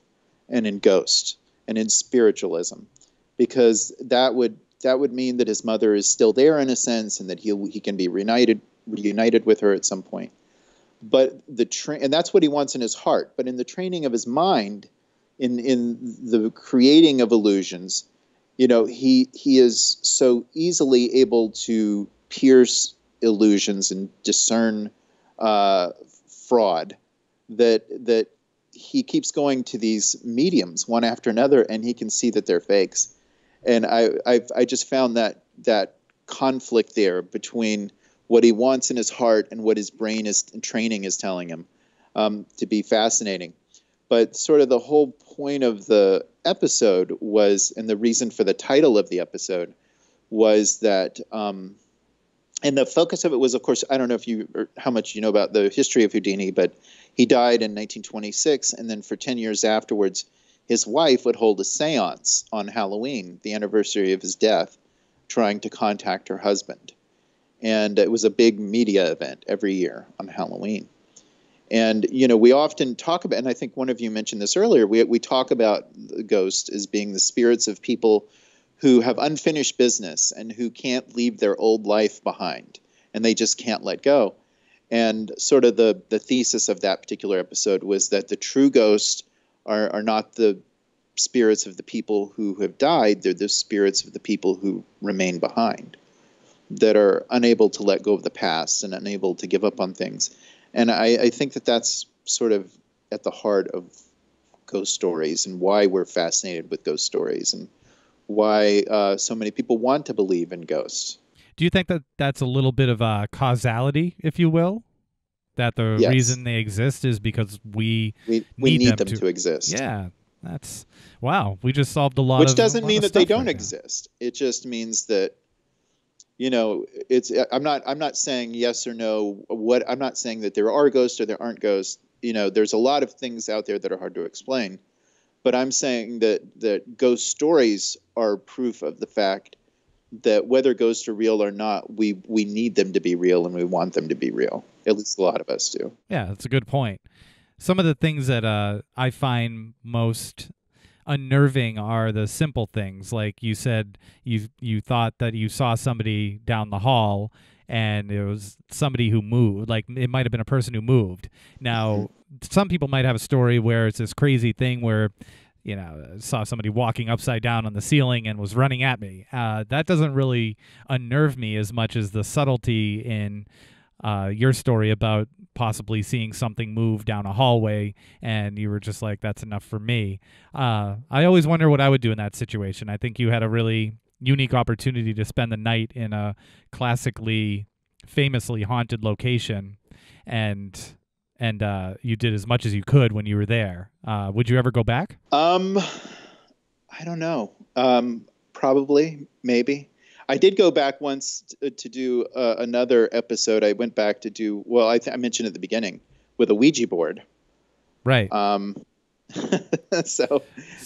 and in ghosts and in spiritualism, because that would mean that his mother is still there in a sense, and that he can be reunited with her at some point. But and that's what he wants in his heart. But in the training of his mind, in the creating of illusions, you know, he is so easily able to pierce illusions and discern fraud that he keeps going to these mediums one after another, and he can see that they're fakes. And I just found that conflict there between what he wants in his heart and what his brain and training is telling him to be fascinating. But sort of the whole point of the episode was, and the reason for the title of the episode was that, and the focus of it was, of course, I don't know how much you know about the history of Houdini, but he died in 1926, and then for 10 years afterwards, his wife would hold a seance on Halloween, the anniversary of his death, trying to contact her husband. And it was a big media event every year on Halloween. And, you know, we often talk about, and I think one of you mentioned this earlier, we talk about the ghost as being the spirits of people who have unfinished business and who can't leave their old life behind, and they just can't let go. And sort of the thesis of that particular episode was that the true ghosts are not the spirits of the people who have died, they're the spirits of the people who remain behind, that are unable to let go of the past and unable to give up on things. And I think that's sort of at the heart of ghost stories, and why we're fascinated with ghost stories, and why so many people want to believe in ghosts.
Do you think that that's a little bit of a causality, if you will? That the reason they exist is because we need them to exist. Yeah, that's wow. We just solved a lot.
Which doesn't mean that they don't exist. It just means that, you know, I'm not saying yes or no. I'm not saying that there are ghosts or there aren't ghosts. You know, there's a lot of things out there that are hard to explain. But I'm saying that ghost stories are proof of the fact that whether ghosts are real or not, we need them to be real, and we want them to be real. At least a lot of us do.
Yeah, that's a good point. Some of the things that I find most unnerving are the simple things. Like you said, you thought that you saw somebody down the hall, and it was somebody who moved. Like, it might have been a person who moved. Now, some people might have a story where it's this crazy thing where, you know, saw somebody walking upside down on the ceiling and was running at me. That doesn't really unnerve me as much as the subtlety in your story about possibly seeing something move down a hallway, and you were just like, that's enough for me. I always wonder what I would do in that situation. I think you had a really unique opportunity to spend the night in a famously haunted location, and you did as much as you could when you were there. Would you ever go back?
I don't know. Probably, maybe. I did go back once to do another episode. I went back to do, well, I mentioned at the beginning, with a Ouija board.
Right.
So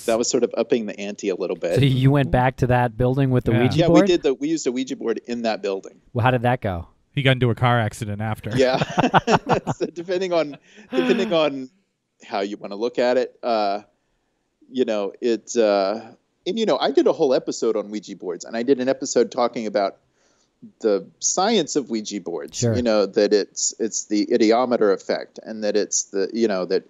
that was sort of upping the ante a little bit.
So you went back to that building with the Ouija board?
Yeah, we used a Ouija board in that building.
Well, how did that go?
He got into a car accident after.
Yeah. So depending on how you want to look at it, you know, it's and you know, I did a whole episode on Ouija boards, and I did an episode talking about the science of Ouija boards.
Sure.
You know, that it's the idiometer effect, and that it's the, you know, that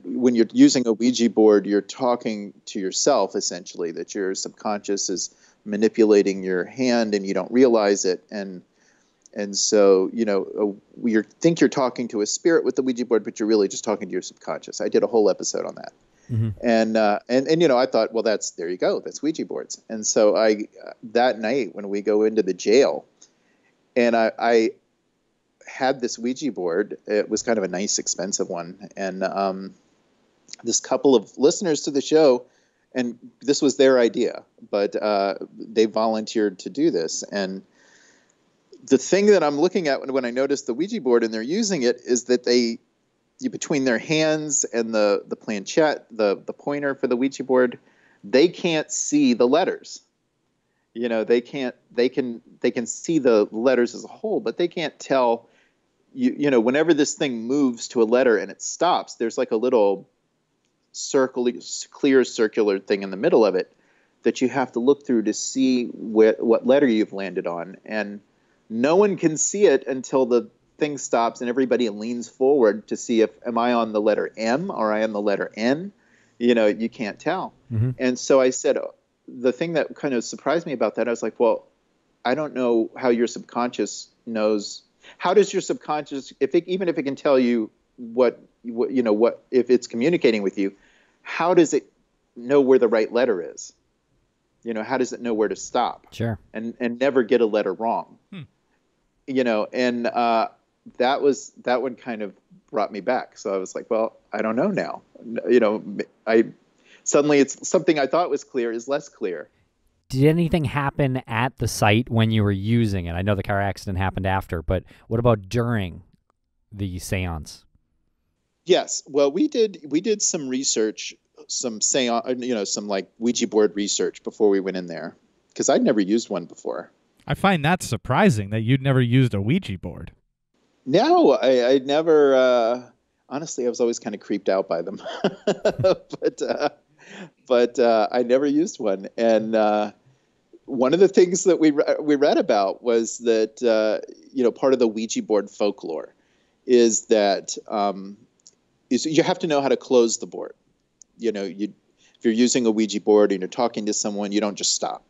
when you're using a Ouija board, you're talking to yourself, essentially, that your subconscious is manipulating your hand and you don't realize it. And And so, you think you're talking to a spirit with the Ouija board, but you're really just talking to your subconscious. I did a whole episode on that.
Mm-hmm.
And I thought, well, there you go. That's Ouija boards. And so that night when we go into the jail, and I had this Ouija board. It was kind of a nice, expensive one. And this couple of listeners to the show, and this was their idea, but they volunteered to do this. And the thing that I'm looking at when I noticed the Ouija board and they're using it is that between their hands and the planchette, the pointer for the Ouija board, they can't see the letters. They can see the letters as a whole, but they can't tell, whenever this thing moves to a letter and it stops, there's like a little clear circular thing in the middle of it that you have to look through to see what letter you've landed on. And no one can see it until the thing stops and everybody leans forward to see am I on the letter M or I on the letter N? You can't tell.
Mm-hmm.
And so I said, the thing that kind of surprised me about that, I was like, well, I don't know how your subconscious knows. How does your subconscious, even if it can tell you what if it's communicating with you, how does it know where the right letter is? How does it know where to stop?
Sure.
And never get a letter wrong. And that one kind of brought me back. So I was like, well, I don't know now. Suddenly it's something I thought was clear is less clear.
Did anything happen at the site when you were using it? I know the car accident happened after, but what about during the seance?
Yes. Well, we did some research, some seance, some like Ouija board research before we went in there, because I'd never used one before.
I find that surprising that you'd never used a Ouija board.
No, I never. Honestly, I was always kind of creeped out by them, but I never used one. And one of the things that we read about was that part of the Ouija board folklore is that you have to know how to close the board. If you're using a Ouija board and you're talking to someone, you don't just stop,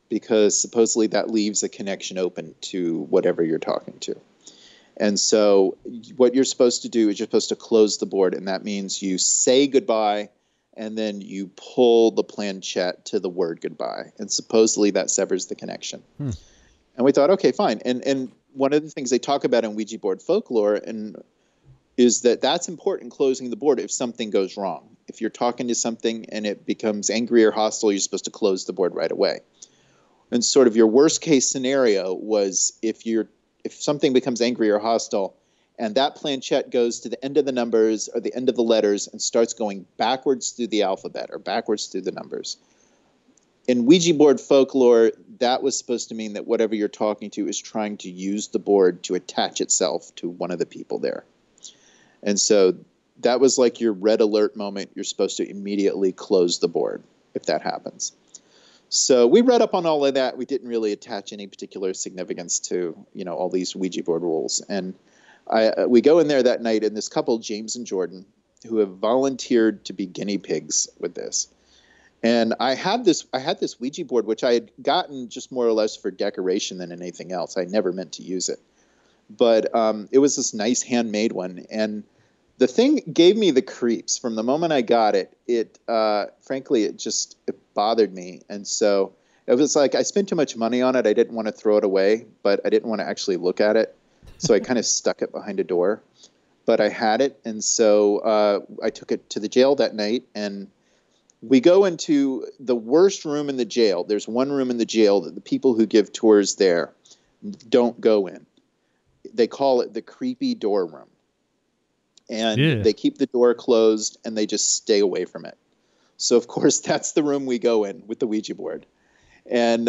because supposedly that leaves a connection open to whatever you're talking to. And so what you're supposed to do is you're supposed to close the board, and that means you say goodbye, and then you pull the planchette to the word goodbye, and supposedly that severs the connection. And we thought, okay, fine. And one of the things they talk about in Ouija board folklore is that that's important, closing the board, if something goes wrong. If you're talking to something and it becomes angry or hostile, you're supposed to close the board right away. And sort of your worst case scenario was if something becomes angry or hostile and that planchette goes to the end of the numbers or the end of the letters and starts going backwards through the alphabet or backwards through the numbers. In Ouija board folklore, that was supposed to mean that whatever you're talking to is trying to use the board to attach itself to one of the people there. And so that was like your red alert moment. You're supposed to immediately close the board if that happens. So we read up on all of that. We didn't really attach any particular significance to, all these Ouija board rules. And we go in there that night, and this couple, James and Jordan, who have volunteered to be guinea pigs with this. And I had this Ouija board, which I had gotten just more or less for decoration than anything else. I never meant to use it. But it was this nice handmade one. And the thing gave me the creeps from the moment I got it. Frankly, it bothered me. And so it was like I spent too much money on it. I didn't want to throw it away, but I didn't want to actually look at it. So I kind of stuck it behind a door. But I had it. And so I took it to the jail that night. And we go into the worst room in the jail. There's one room in the jail that the people who give tours there don't go in. They call it the creepy door room. And They keep the door closed and they just stay away from it. So, of course, that's the room we go in with the Ouija board. And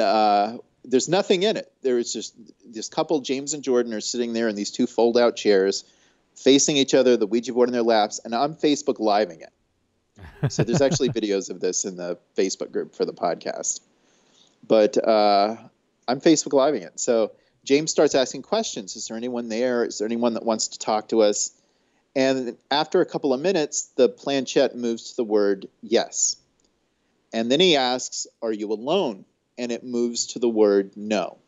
there's nothing in it. There is just this couple, James and Jordan, are sitting there in these two fold-out chairs facing each other, the Ouija board in their laps, and I'm Facebook Living it. So there's actually videos of this in the Facebook group for the podcast. But I'm Facebook Living it. So James starts asking questions. Is there anyone there? Is there anyone that wants to talk to us? And after a couple of minutes, the planchette moves to the word yes. And then he asks, are you alone? And it moves to the word no.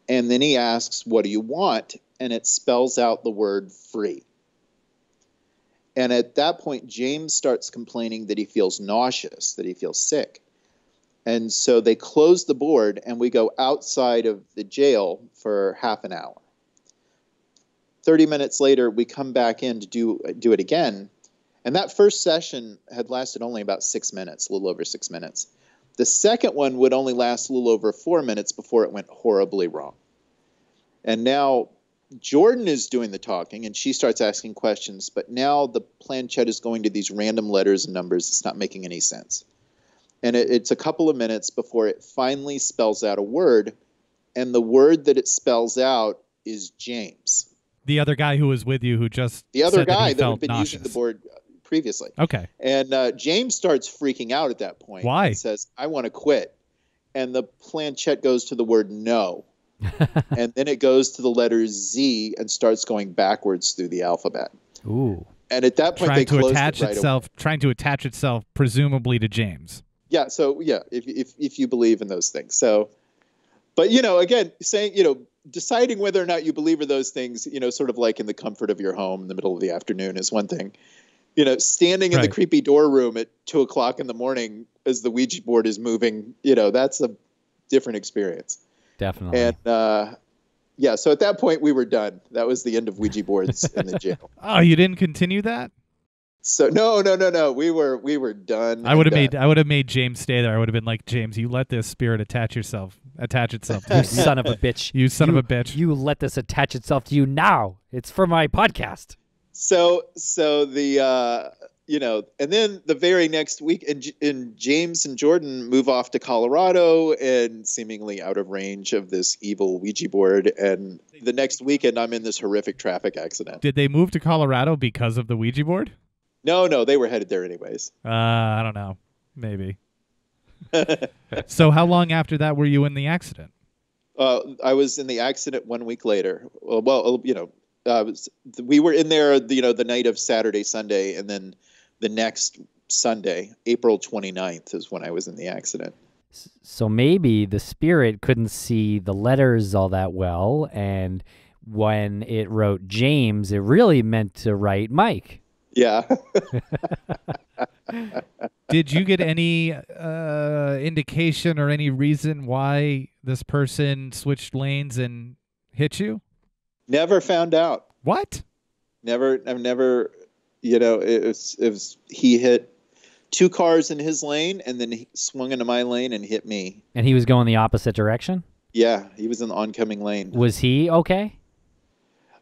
And then he asks, what do you want? And it spells out the word free. And at that point, James starts complaining that he feels nauseous, that he feels sick. And so they close the board and we go outside of the jail for half an hour. 30 minutes later, we come back in to do it again. And that first session had lasted only about 6 minutes, a little over 6 minutes. The second one would only last a little over 4 minutes before it went horribly wrong. And now Jordan is doing the talking and she starts asking questions, but now the planchette is going to these random letters and numbers. It's not making any sense. And it's a couple of minutes before it finally spells out a word. And the word that it spells out is James.
The other guy who was with you who just
the other
said
guy
that
had been
nauseous.
using the board previously.
Okay.
And James starts freaking out at that point.
Why?
He says, I want to quit. And the planchette goes to the word no. And then it goes to the letter Z and starts going backwards through the alphabet.
Ooh.
And at that point, they closed
trying to attach itself presumably to James.
Yeah. So yeah, if you believe in those things. So, but again, saying deciding whether or not you believe in those things, sort of like in the comfort of your home in the middle of the afternoon is one thing. Standing in the creepy door room at 2:00 in the morning as the Ouija board is moving, that's a different experience.
Definitely.
And so at that point we were done. That was the end of Ouija boards in the jail.
Oh, you didn't continue that?
So no. We were done.
I would have made James stay there. I would have been like, James, you let this spirit attach itself to
you son of a bitch.
You son of a bitch.
You let this attach itself to you now. It's for my podcast.
So the and then the very next week, and James and Jordan move off to Colorado and seemingly out of range of this evil Ouija board. And the next weekend, I'm in this horrific traffic accident.
Did they move to Colorado because of the Ouija board?
No, they were headed there anyways.
I don't know. Maybe. So how long after that were you in the accident?
I was in the accident 1 week later. Well, we were in there, the night of Saturday, Sunday, and then the next Sunday, April 29th, is when I was in the accident.
So maybe the spirit couldn't see the letters all that well, and when it wrote James, it really meant to write Mike.
Yeah.
Did you get any indication or any reason why this person switched lanes and hit you?
Never found out.
What?
I've never, it was he hit 2 cars in his lane and then he swung into my lane and hit me.
And he was going the opposite direction?
Yeah, he was in the oncoming lane.
Was he okay?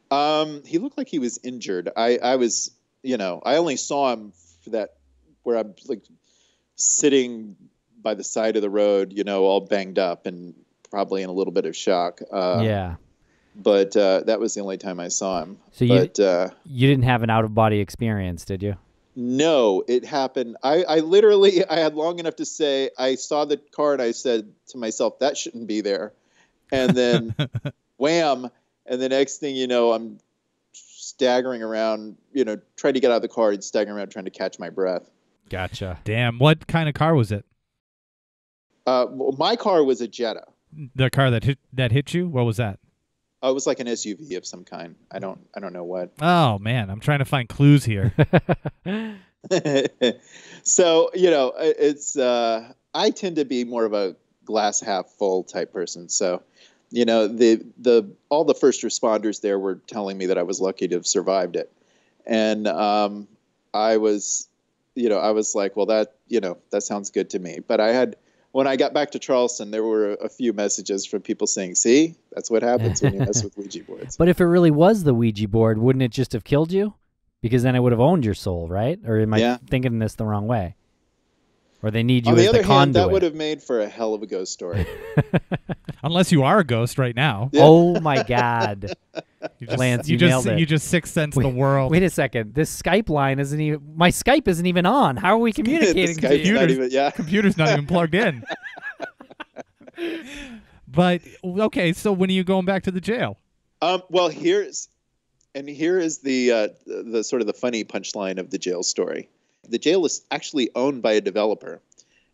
He looked like he was injured. I was, I only saw him for that where I'm like sitting by the side of the road, all banged up and probably in a little bit of shock.
Yeah.
But that was the only time I saw him.
So you didn't have an out-of-body experience, did you?
No, it happened. I literally had long enough to say, I saw the car and I said to myself, that shouldn't be there. And then wham. And the next thing you know, I'm staggering around, trying to get out of the car and staggering around trying to catch my breath.
Gotcha.
Damn. What kind of car was it?
My car was a Jetta.
The car that hit you? What was that?
It was like an SUV of some kind. I don't know what.
Oh man, I'm trying to find clues here.
So, it's I tend to be more of a glass half full type person. So, all the first responders there were telling me that I was lucky to have survived it. And I was like, well, that sounds good to me. But when I got back to Charleston, there were a few messages from people saying, see, that's what happens when you mess with Ouija boards.
But if it really was the Ouija board, wouldn't it just have killed you? Because then it would have owned your soul, right? Or am I thinking this the wrong way? Or they need you as the conduit. On the other hand,
that would have made for a hell of a ghost story.
Unless you are a ghost right now.
Yeah. Oh, my God. Lance, you nailed it.
You just sixth sense the world.
Wait a second. This Skype line isn't even... My Skype isn't even on. How are we communicating?
Computer's not even plugged in. But, okay, so when are you going back to the jail?
Well, here is the sort of the funny punchline of the jail story. The jail is actually owned by a developer,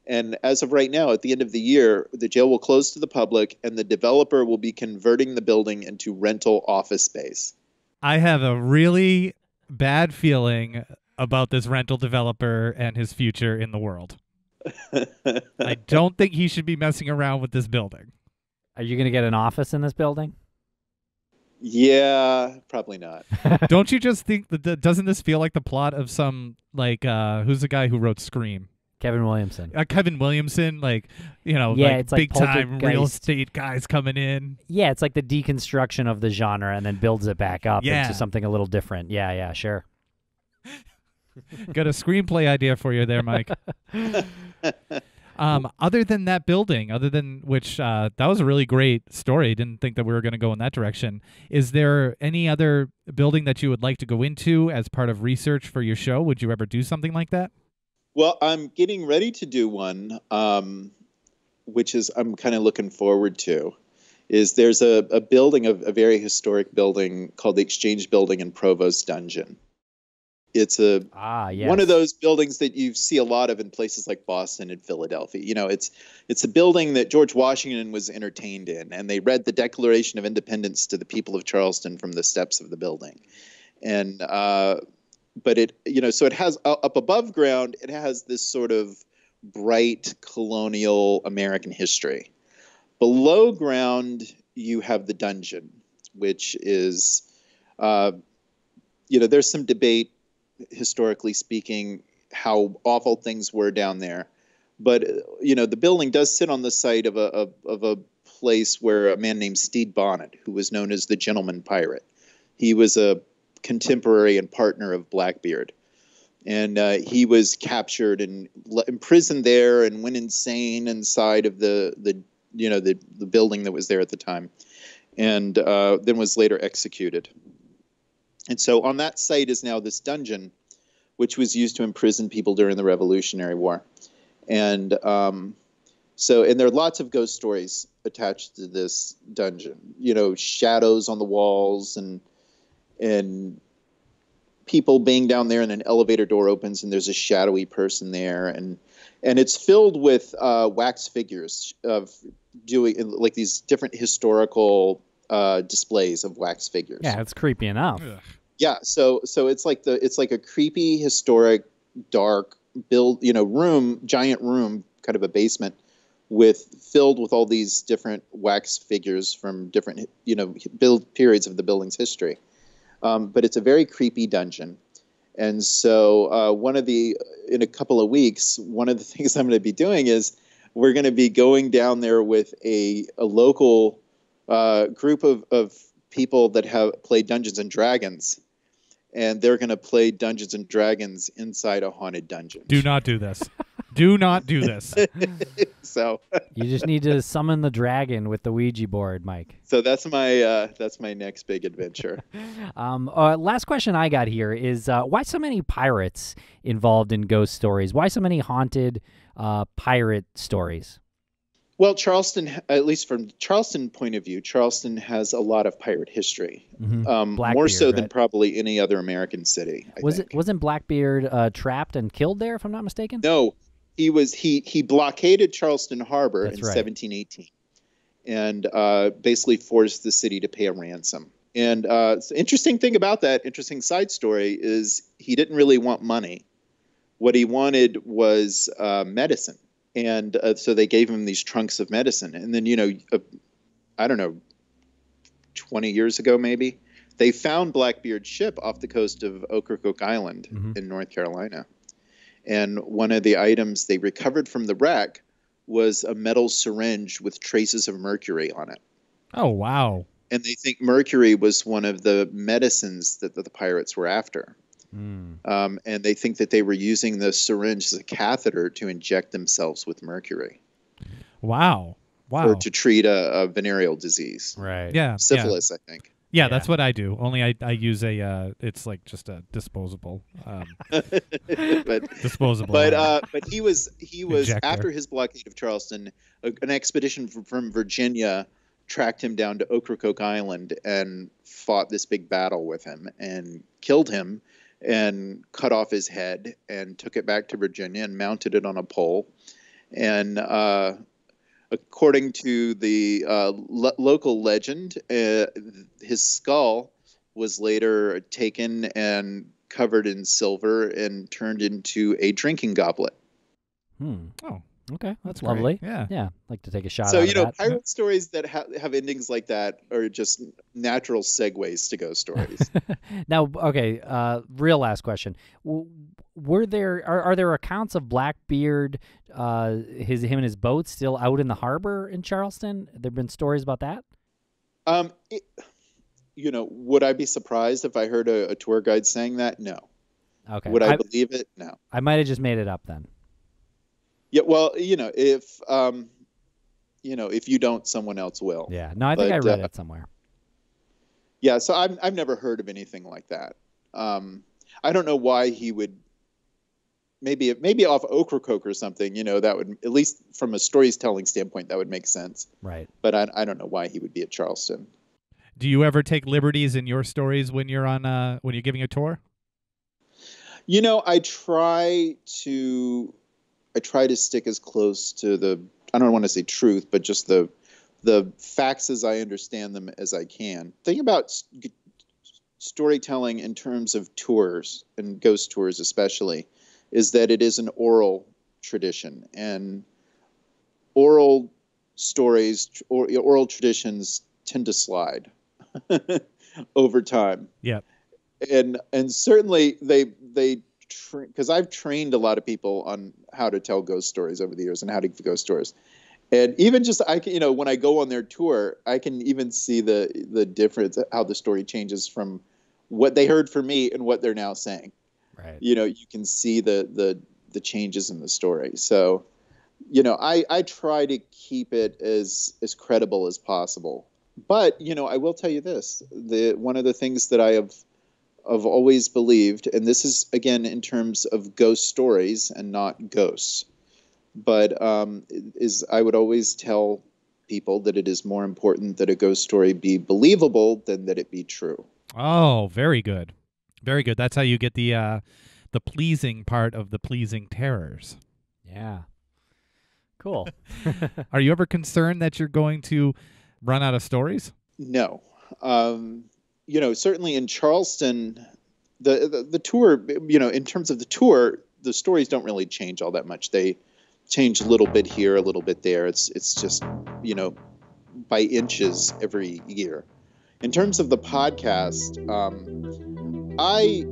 And as of right now, at the end of the year, the jail will close to the public, and the developer will be converting the building into rental office space.
I have a really bad feeling about this rental developer and his future in the world. I don't think he should be messing around with this building.
Are you going to get an office in this building?
Yeah, probably not.
Don't you just think that doesn't this feel like the plot of some, like, who's the guy who wrote Scream?
Kevin Williamson.
Kevin Williamson, like, you know,
Yeah,
like
it's like
big time
Poltergeist.
real estate guys coming in.
Yeah, it's like the deconstruction of the genre and then builds it back up
Yeah.
into something a little different. Yeah, sure.
Got a screenplay idea for you there, Mike. Other than that building, other than which, that was a really great story. Didn't think that we were going to go in that direction. Is there any other building that you would like to go into as part of research for your show? Would you ever do something like that?
Well, I'm getting ready to do one, which is I'm kind of looking forward to. Is there's a building, a very historic building called the Exchange Building in Provost Dungeon. It's one of those buildings that you see a lot of in places like Boston and Philadelphia. You know, it's a building that George Washington was entertained in, and they read the Declaration of Independence to the people of Charleston from the steps of the building. And but it, you know, so it has up above ground, it has this sort of bright colonial American history. Below ground, you have the dungeon, which is, you know, there's some debate, historically speaking, how awful things were down there. But, you know, the building does sit on the site of a place where a man named Stede Bonnet, who was known as the Gentleman Pirate, he was a contemporary and partner of Blackbeard. And he was captured and imprisoned there and went insane inside of the building that was there at the time, and then was later executed. And so on that site is now this dungeon, which was used to imprison people during the Revolutionary War. And there are lots of ghost stories attached to this dungeon. You know, shadows on the walls and people being down there, and an elevator door opens and there's a shadowy person there, and it's filled with wax figures of doing like these different historical displays of wax figures.
Yeah, it's creepy enough.
Ugh.
Yeah, so it's like a creepy, historic, dark giant room, kind of a basement, filled with all these different wax figures from different periods of the building's history. But it's a very creepy dungeon. And so in a couple of weeks, one of the things I'm going to be doing is we're going to be going down there with a local group of people that have played Dungeons and Dragons. And they're going to play Dungeons and Dragons inside a haunted dungeon.
Do not do this. Do not do this.
So
You just need to summon the dragon with the Ouija board, Mike.
So that's my next big adventure.
Last question I got here is why so many pirates involved in ghost stories? Why so many haunted pirate stories?
Well, Charleston, at least from Charleston point of view, Charleston has a lot of pirate history, more so than probably any other American city. I think.
Wasn't Blackbeard trapped and killed there, if I'm not mistaken?
No, he blockaded Charleston Harbor in
right.
1718, and basically forced the city to pay a ransom. And the interesting thing about that, interesting side story, is he didn't really want money. What he wanted was medicine. And so they gave him these trunks of medicine. And then, I don't know, 20 years ago maybe, they found Blackbeard's ship off the coast of Ocracoke Island in North Carolina. And one of the items they recovered from the wreck was a metal syringe with traces of mercury on it.
Oh, wow.
And they think mercury was one of the medicines that the pirates were after. And they think that they were using the syringe as a catheter to inject themselves with mercury.
Wow.
Or to treat a venereal disease.
Right.
Yeah.
Syphilis, I think.
Yeah, that's what I do. Only I use it's like just a disposable. Disposable.
But he was
Injector.
after his blockade of Charleston, an expedition from Virginia tracked him down to Ocracoke Island and fought this big battle with him and killed him and cut off his head and took it back to Virginia and mounted it on a pole And according to the local legend, his skull was later taken and covered in silver and turned into a drinking goblet.
Oh, okay, that's lovely.
Great.
Yeah, like to take a shot.
So,
out of that.
pirate stories that have endings like that are just natural segues to ghost stories.
Now, okay, real last question. Are there accounts of Blackbeard, him and his boat still out in the harbor in Charleston? There've been stories about that?
Would I be surprised if I heard a tour guide saying that? No.
Okay.
Would I believe it? No.
I might have just made it up then.
Yeah, well, if you don't, someone else will.
Yeah. No, I think I read it somewhere.
Yeah, so I've never heard of anything like that. I don't know why he would. Maybe off Ocracoke or something. That would, at least from a storytelling standpoint, that would make sense.
Right.
But I don't know why he would be at Charleston.
Do you ever take liberties in your stories when you're on when you're giving a tour?
I try to stick as close to I don't want to say truth, but just the facts as I understand them as I can. Think about storytelling in terms of tours, and ghost tours especially, is that it is an oral tradition, and oral stories or oral traditions tend to slide over time.
Yeah.
And certainly they because I've trained a lot of people on how to tell ghost stories over the years and how to give ghost stories. And even just when I go on their tour, I can even see the difference, how the story changes from what they heard from me and what they're now saying.
Right.
You can see the changes in the story. So, I try to keep it as credible as possible. But, I will tell you this, one of the things that I have always believed, and this is, again, in terms of ghost stories and not ghosts, but is I would always tell people that it is more important that a ghost story be believable than that it be true.
Oh, very good. Very good. That's how you get the pleasing part of the pleasing terrors.
Yeah. Cool.
Are you ever concerned that you're going to run out of stories?
No. Certainly in Charleston, the tour, in terms of the tour, the stories don't really change all that much. They change a little bit here, a little bit there. It's just, by inches every year. In terms of the podcast, I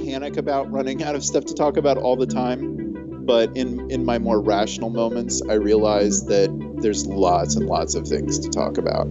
panic about running out of stuff to talk about all the time. But in my more rational moments, I realize that there's lots and lots of things to talk about.